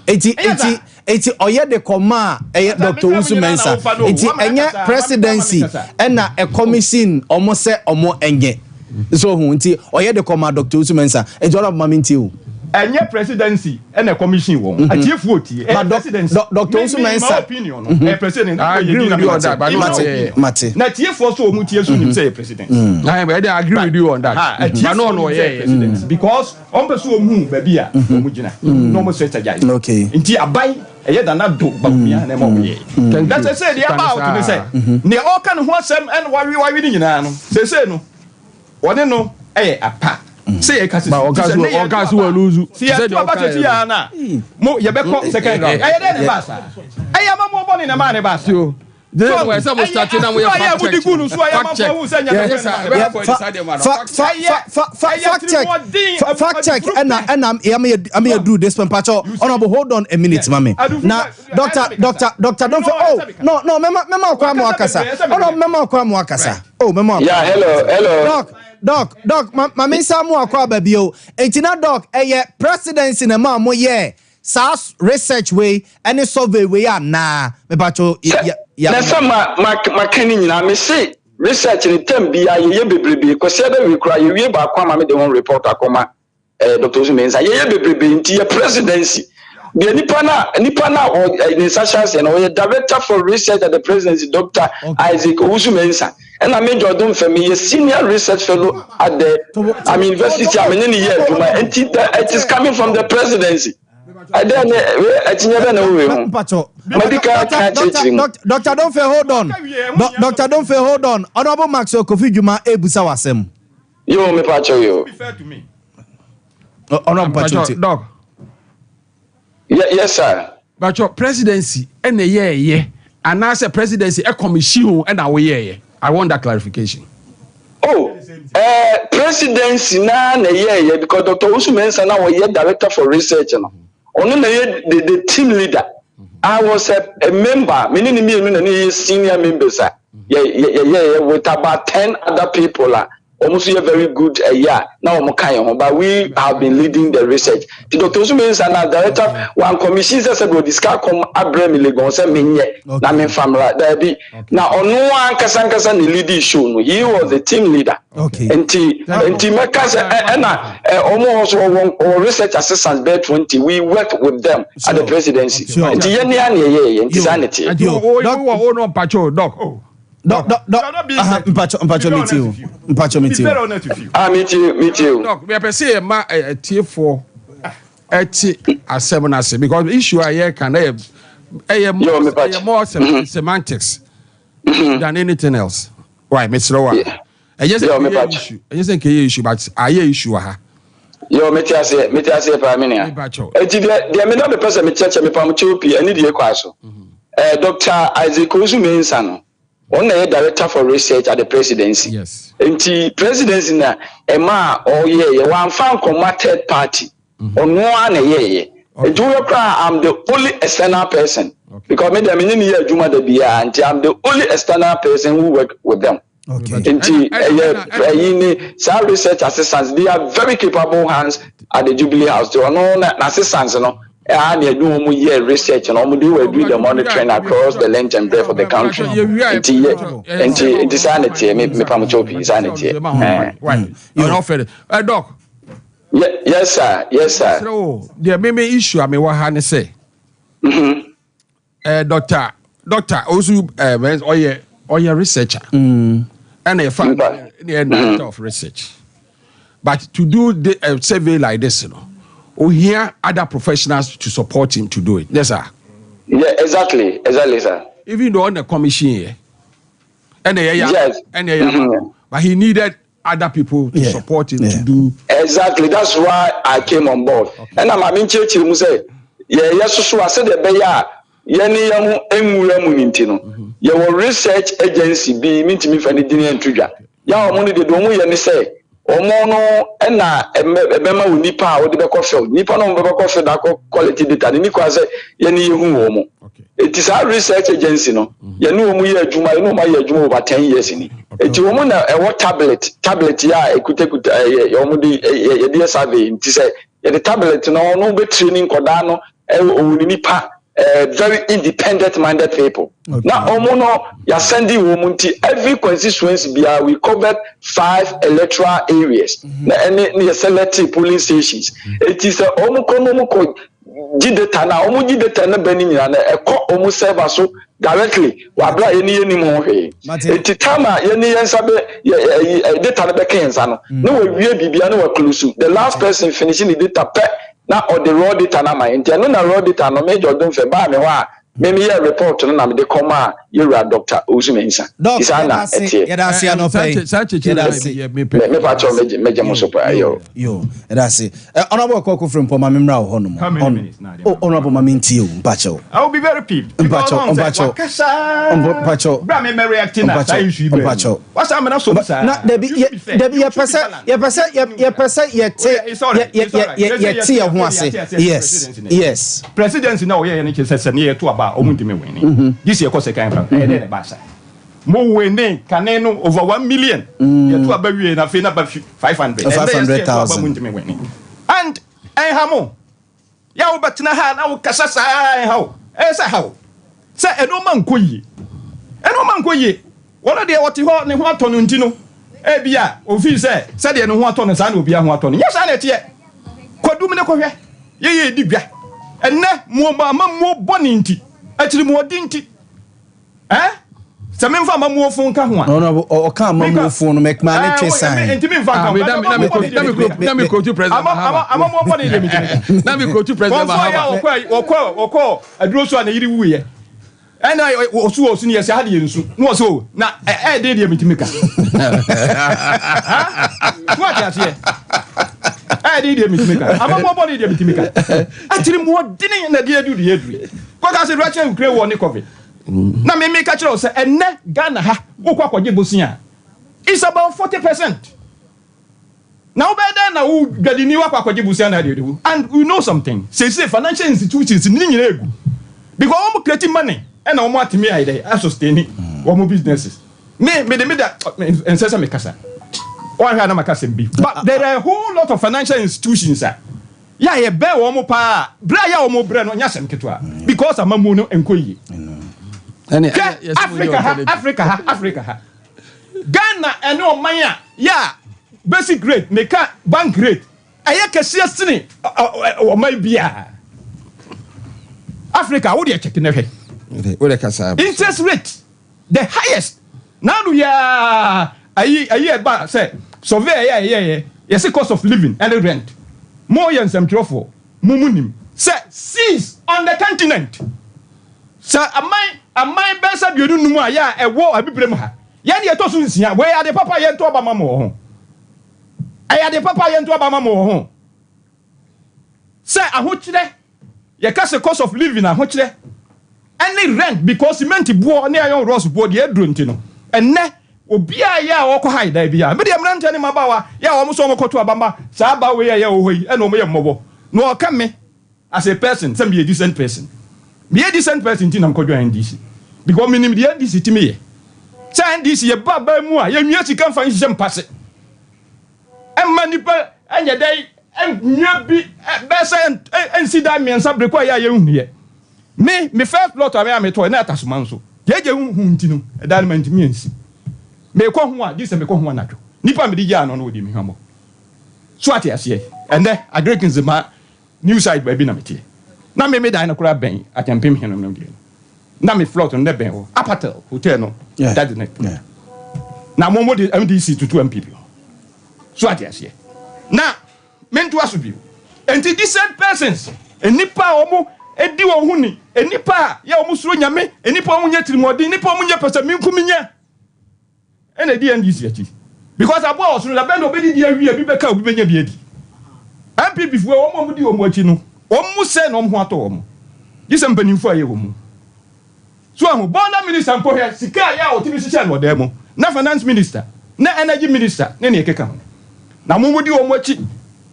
Eti oye de koma Dr. Usu Mensa. Eti enye presidency na a commission omo se omo enye. So hu nti oye de koma Dr. Usu Mensa. Eti ola mama nti o. Enye presidency and a commission won. Achieve vote. Presidency. Dr. Usu Mensa opinion. President. I agree with you on that. But Mate. Na tie for so mutie so nim say president. I agree with you on that. But no president because on person mu ba bia omu gina. No mo strategize. Okay. Nti abai eye da na do ba mia na mo ye. That's say the about to say. Ne all kan ho asem and wari ni nyina no. Say no. Wone no apa. Say kasi Ogasu will lose. See about na. Mo ye be come second round. Aye dey basa. Aye ma mo born in na man basa. So then we say we start na we fact check and I'm do this pacho. Honorable, hold on a minute, mami. Now doctor don't no mema kwa mo akasa. Mema kwa mo akasa. Mema. Yeah, hello. Doc, mami samu akwa babio. Entina doc, presidency na ma mo ye. SAS research way any survey way na me bacho na sama makani nyina me say research ni tem bia ye bebrebe ko se da we kura ye wie ba kwa ma me de one report akoma Dr. Usu Mensa ye bebrebe nti ye presidency the nipa na in sachas and we director for research at the presidency Dr. Isaac Usu Mensa and I major don for me a senior research fellow at the university I mean year it is coming from the presidency. Doctor, don't fail, hold on. Doctor, don't fail, hold on. Honorable Maxwell Kofi Juma Ebusa wasem. Yo, me pacho yo. Be fair to me. Honorable Pacho. Dog. Yes, sir. But your presidency and a year, and as a presidency, a commission and our year. I want that clarification. Oh, presidency na year because Dr. Usu Mensa na was director for research. The team leader. I was a member, many senior members. With about 10 other people. Almost a very good year. Now, but we have been leading the research. The Dr. Usu Mensa na director, one commission says we discuss come Abraham Legon say menye na me family there be. Now, on one kasankasa ni lead issue. He was the team leader. Okay. Enti makase almost our research assistants bear 20. We work with them at the presidency. Enti ye insanity. No pacho doc. Mpacho meet you. Me too. Doc, we have say ma tier 4 7 because the issue I can more semantics than anything else. Why, Mr. Rowan? I just think issue, but I issue ha. Yo, metiase pa minia. Eti dia me no be person me cheche me pam chupi ani die kwaso. Dr. Isaac Usu Mensa no. On the director for research at the presidency. Yes. The presidency na ema one fan third party. On one year. I'm the only external person. Okay. Because me dem in year Juma de bia and I'm the only external person who work with them. Okay. Some research assistants, they are very capable hands at the Jubilee House. They are no assistants, and you do research and we do the monitoring across the length and breadth of the country. It is sanity. Me pamuchopi sanity. Doc. Yes, sir. Yes, sir. So there may be issue. I mean, what Hannah say. Doctor, also, or your researcher, and a fan, the of research. But to do the survey like this, you know, we hear other professionals to support him to do it. Yes, sir. Yeah, exactly, sir. Even though on the commission here, and yes, but he needed other people to support him to do. Exactly, that's why I came on board. Okay. And I'm in church, you say, yes, I said the bear. Yeni yamu enwura mu nintino ye wo research agency bi mintimi fa ne dini entudwa ya omo ne de do mu ye ne say omo no na ebema unipa a wo de be kofel nipa no be kofel da quality data ni kwa say yeni yehu wo mo it is our research agency no ye no omo ye adwuma ye no ma ye adwuma over 10 years ni eti omo na e wo tablet ya ekuta ye omo de ye de survey nti say ye the tablet no be training koda no e o nipa very independent minded people. Okay. Now, Omono, you're sending Womunti every constituency. We covered 5 electoral areas. And selective polling stations. It is a Omokonomoko Jideta now, Omujideta na Benin, a court almost serve so directly. Wabla any more. It's Tama, Yeni and Sabe, data Bekensano. No, we are Bibiano close. The last person finishing the data now or the raw data na my intern na raw data no major don't fe ba me wa me me report no na me de koma yura Dr. Osumensa isana etie ya da sia no pay me pa cho meje mo support yo that's it honorable Koko from Poma memra ho no honorable maminti o mpacho I will be very peeved mpacho bra me reacting na that issue be what's am na so sa na debi ye pesa ye ho ase yes presidency na o ye ne kese ne ye to aba o mundime win this year course kan from e dey ba sa mo winning kaneno over 1 million ye to aba wie na fe na ba 500,000 and hamo ya wo betina ha na wo kasa sa how say how say eno man koyi wona de woti ho ne ho atonu ntino e bia ofi say de ne ho atonu sa na obi ho atonu yes na tie kodum ne kohwe ye di bia enne mo boni nti atiri mo di nti se me mfa mamuo fun ka ho a no o ka mamuo fun no make man ne twesan enti me mfa ka na me quote president ama mo boni le mi na me quote president Mahama woko aduro so na yiri wuye ena osu ne yesi hade yensu no so na de de mitimika what ya tie de mitimika ama mo boni de mitimika atiri mo dini na de adu de eduri kwa ka se racha ukre wo ne covid na me ka kire o se enne Ghana ha wo kwa kwaje bosia it's about 40%. Now better na wo gadini wa kwa kwaje bosia na de do and we know something say financial institutions ni nyina egu because we create money and na we atimi ai dey sustain we businesses me da ensesa me kasa one hand na makasa bi but there are a whole lot of financial institutions ya ye be wo mo pa bra ya wo mo bre no nya sem ketwa because amamu no enkoyi Africa Ghana ene o manya ya basic rate make bank rate aye kese sini o mai bia Africa wo dey check na hwe wo dey kasa interest rate the highest now we are aye ba say survey yes cost of living and rent more than some trofo mumunim say seas on the continent so am I best of you no aya e wo abibrem ha ya de to so nsia we are the papa ye to obama mo ho aya de papa ye to obama mo ho say ahokyere ye ka say cost of living ahokyere any rent because cement bo ne ayon rose bo de aduro ntino enne obi aya wo ko haida bia me de mrante ne mabawa ya wo so mo koto abamba sa ba we ya wo hoyi ene o mo ye mmobo no o ka me as a person some be a decent person be a decent person tin am ko join NDC because minim the NDC timi ye say NDC ye baba mu a ye nwia sika fan hye mpase emma nipa anya dai nya bi bese ensi da miensa breko ya ye me first plot am to na atasuma nso je hu ntino da man ntimi ensi me ko ho a dise me ko ho anadwo nipa me di ya no odi me hwamo so ati ase and then agrekins ma new side ba bi na metie na me da na kura ben atempem heno no die na me float on the ben apatel hotel no that is next na momo di MDC to 2 MPP so ati ase na mentu asubio enti decent persons enipa omo edi wo huni enipa ya omo suro nyame enipa omo nya tirimodi enipa omo nya pesa minkuminya ene di NDC achi because abo osunu la bendo obedi di awie bi beka obi benya bi edi MPP fu omo di omo achi no omo se no omo ato omo yisem panimfu aye omo so ahu bona minister mpo he sika ya otimi hye no dem na finance minister na energy minister ne ne ekeka na mumudi omo achi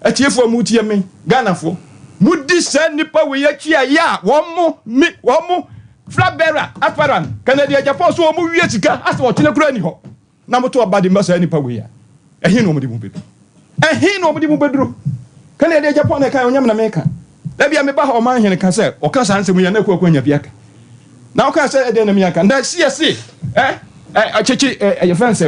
atiefo mu tie men Ghana fo mudi se nipa we achi ya womo flabera afaran Canada Japan so omo wie sika asa wo tene kura ni ho na moto obade mbasa nipa we ya ehin no mo di mu bedu ehin no mo di mu beduro Canada Japan na kan onyam na meka da bia me ba ho man hene ka se o ka san se mu ya na kwa nya bia ka na o ka se ede na me ya ka nda CSC achichi e fence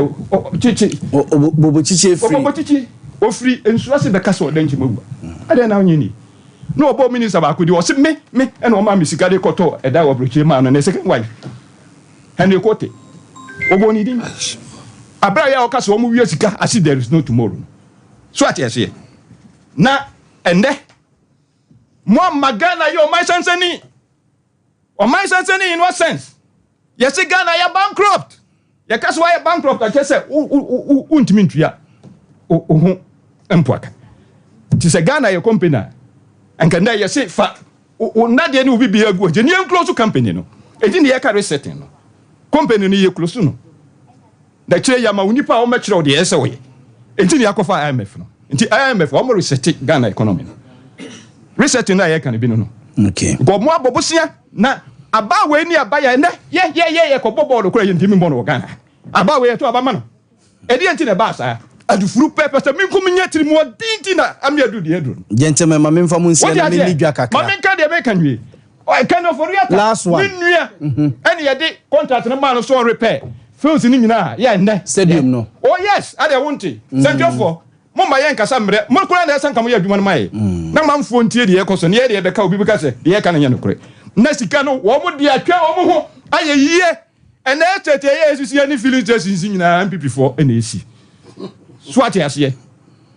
chichi bobo chichi free bobo chichi o free ensu ase be ka so danchi mawu ade na onye ni no obo minister ba ko di o se me e na o ma mi sika de koto e da wo brochi ma no na second wife hene kote obo ni din abra ya o ka so o mu wie sika as there is no tomorrow so ati ase na ende mo magana yo my sansani o my sansani in what sense yes Ghana ya bankrupt ya kaso ya bankrupt ake se untimi ntua ho empoaka ti se Ghana ya company anka na ya se fa na de ni obi bia gu je ni close company no edi ni ya ka resetting no company ni ye close no da kire ya ma unipa o ma kire o de ese wo ye edi ni akofa IMF no nti IMF o mo reset Ghana economy no resetting na ya kan bi no okay go mo abobosia na aba we ni aba ya ne ye ko bobo do kura ye ntimi mbo no Ghana aba we to aba ma no edi enti na ba sa adufuru pepese minkum nya tirimu odinti na amiadu de edu gentlemen ma memfa mun sia na ni dwa kakra ma menka de be kanwe o kind of oriata last one minua eni ye de contract na man so repair fields ni nyina ya nne stadium no oh yes ade wonti sentofo mo ma ye nkasa mre mo kura na esan kam ye adwuma no mai na manfo ntie de ye koso ne ye de be ka obi be ka se de ye ka na nya no kure na sika no wo mo de atwa wo mo ho aye yie ene tete ye esusi ani filling station nyina MPP4 ene esi so ati ase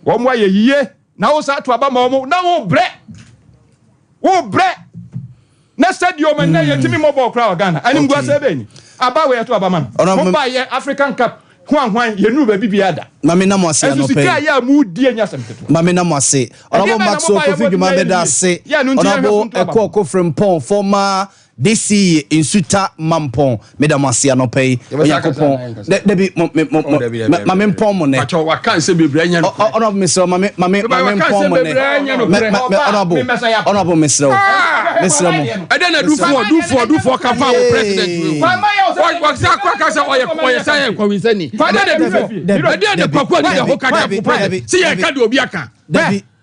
wo mo aye yie na wo sa to aba ma wo na wo bre na stadium na ye timi mo ball crowd Ghana ani ngwa se be ni aba we to aba man mo ba ye African Cup hwan ye nu ba bibiada mame na mo ase no pe sika ya mu die nya semteto mame na mo ase onobo Maxo Kofi Dwuma be da ase onobo ekoko Frimpong former DC insuta mampon medam ase no pe yakopon debi mame mpon mo ne pacho wa kan se bebre nya no onobo misro mame mpon mo ne onobo misro mo ade na dufo ka fa president wa sa kwa sa oye say kwa winsani ade na kwa ni ho ka da president si ye ka de obi aka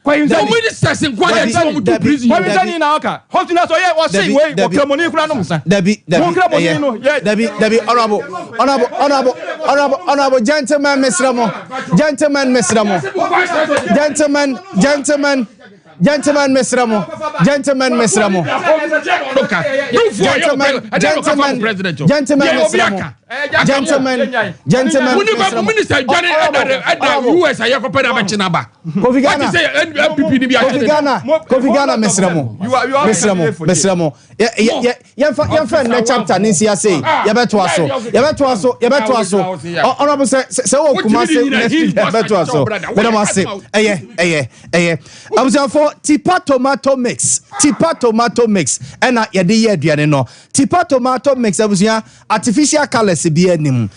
kwa the ministers in kwanya ti mo to prison kwa winsani na aka hotina so ye o say we o kramoni kura no msa debi honorable gentlemen mesramo gentlemen mesramo minister US ayakopeda bachinaba Kofi Ghana mesramo yemfa na chapter ninsi ya say yebeto aso honorable say wo kuma say yebeto aso madam say abusan for tipa tomato mix ena yede ye aduane no tipa tomato mix abusan artificial colors bi anim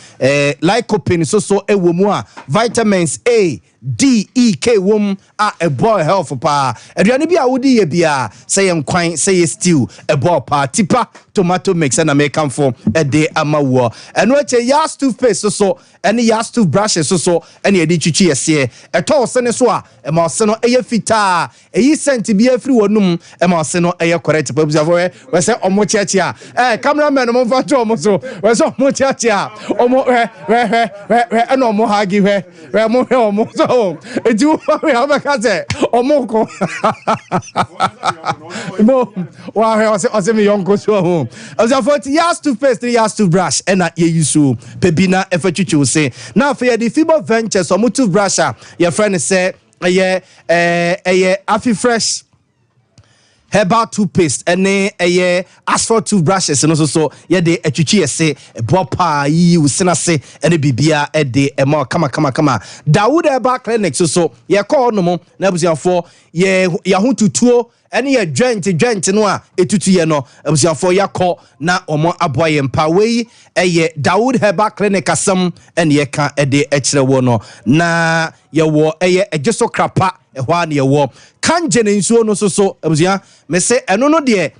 lycopene so ewo mu a vitamins A DEK wom a boy health pa aduane bi a wodi ye bia say nkwan say stew a boy pa tipa tomato mix and American form a day amawo eno eche Yaw toothpaste so ene Yaw toothbrush so ene edi chichi ese e to se ne so a e ma se no eye fita eyi scent bi afri wonum e ma se no eye correct pa buza we se omo cheche a cameraman mo fa to omo so we se omo cheche a omo we eno omo hagi we mo omo so eju we abaka se omo ko mo wa he o se mi yonko so home as a 40 years to face 3 years to brush and na ye yusu pebina efechuchu say now for the fiber ventures or mutu brusher your friend say afi fresh herbal toothpaste and asphalt toothbrushes and also so ye de etwichi say bopa yi usina say and bibia e de e ma kama Dawood herbal clinic so ye call no mo na busiafo ye hu tutuo ene ye dwent no a etutu ye no abusiafo yakọ na omo aboye mpa we eye Dawood herbal clinic asem ene ye ka ede ekire wo no na ye wo eye ejeso krapa ehwa na ye wo kanjene nsuo no so abusia me se eno no de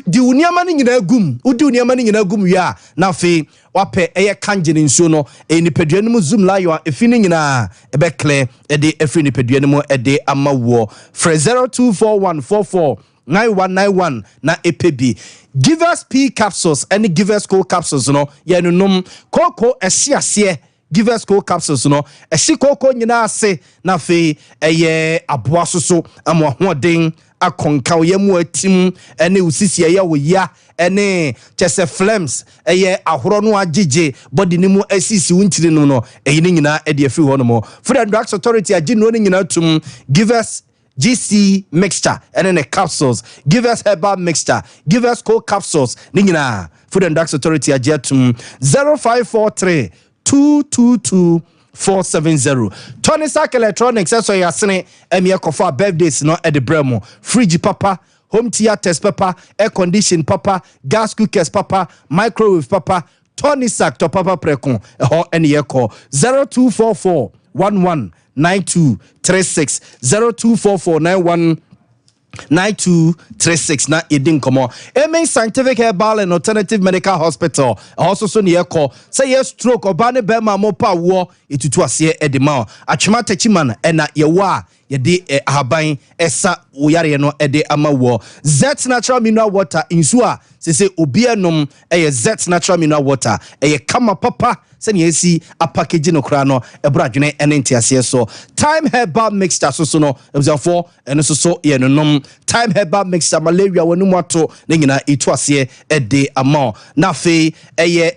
di uniama ni nyina gum udi uniama ni nyina gum ya na fe wape eye kanjene nsuo no enipadua mu zoom la yo efini nyina ebe clear ede efini nipadua mu ede amawo for 0241449191 na epebi give us P capsules and give us co capsules no ye num koko ehyiase give us co capsules no ehyi koko nyina ase na fe eye aboa soso amwa hoden akonka yemu atim ene usisi ye wo ya ene chese flames eye ahoro no agege body ni mu asisi wuntiri no eyi ni nyina e de afi ho no mo Food and Drugs Authority agi no ni nyina tum give us GC mixture and then capsules give us herbal mixture give us co capsules ni nyina Food and Drugs Authority agi tum 0543 222 470 Tony Sack Electronics so yasene emie kofa birthdays no e de bremo fridge papa home theaters papa air condition papa gas cookers papa microwave papa Tony Sack to papa prekon ho ene ye call 0244 119236 0244919236 na edin komo Amen Scientific Herbal and Alternative Medical Hospital also so near call say yes stroke obane bema mopa wo etutu ase edema atwema tachiman ena yewa yede ahaban esa uyare no ede amawo Z natural mineral water insua se obianom Z natural mineral water kama papa sani esi a package no kra no ebradwene ene ntiase so time herbal mixture so no ebuzafo ene so ye nonom time herbal mixture malaria wonu ato ne nyina etu ase ede ama na fe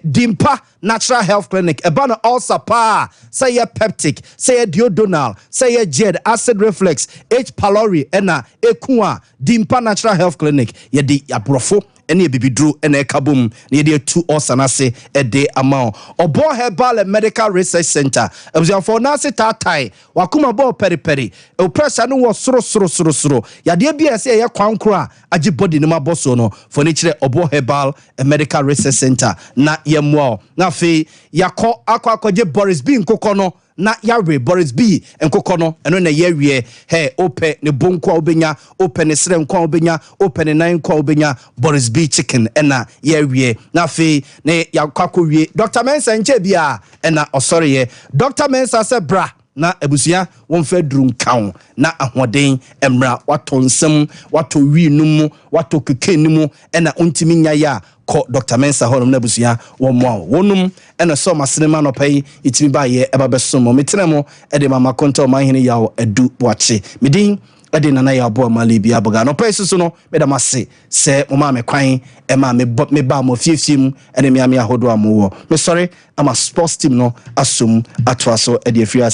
dimpa natural health clinic eba no ulcer pa say peptic say duodenal say jed acid reflux H pylori ena ekua dimpa natural health clinic ye de abrofo ene bibidru ene kabum ne de tu osanase ede ama obo herbal and medical research center for nase tatai wakuma bo periperi e pressure no wo soro ya de bia se ye kwankro agi body no maboso no for ne kire obo herbal and medical research center na yemwo na fe yakọ akwakoje Boris B nkokọ no na yawe Boris B nkokọ no eno na yawie ope ne bonko obenya ope ne sere nkwa obenya ope ne nan nkwa obenya Boris B chicken ena yawie na fe ne yakwako wie Dr. Mensa nche bia ena osore Dr. Mensa se bra na abusia won fa drum kan na ahoden emra watonsem wato wi numu wato kekenimu ena ontimi nyaya ko Dr. Mensa honum na abusia wonum ena so masinema no pai itimi ba ye eba besomo metenemo ede mama konto mahini Yaw edu boache midin ade nana Yaw Boamah libia boga no pai so no medamase se mama me kwan e ma me ba mo fiefiem ene me ahodo amowo me sorry ama sports team no asum atwaso ede afia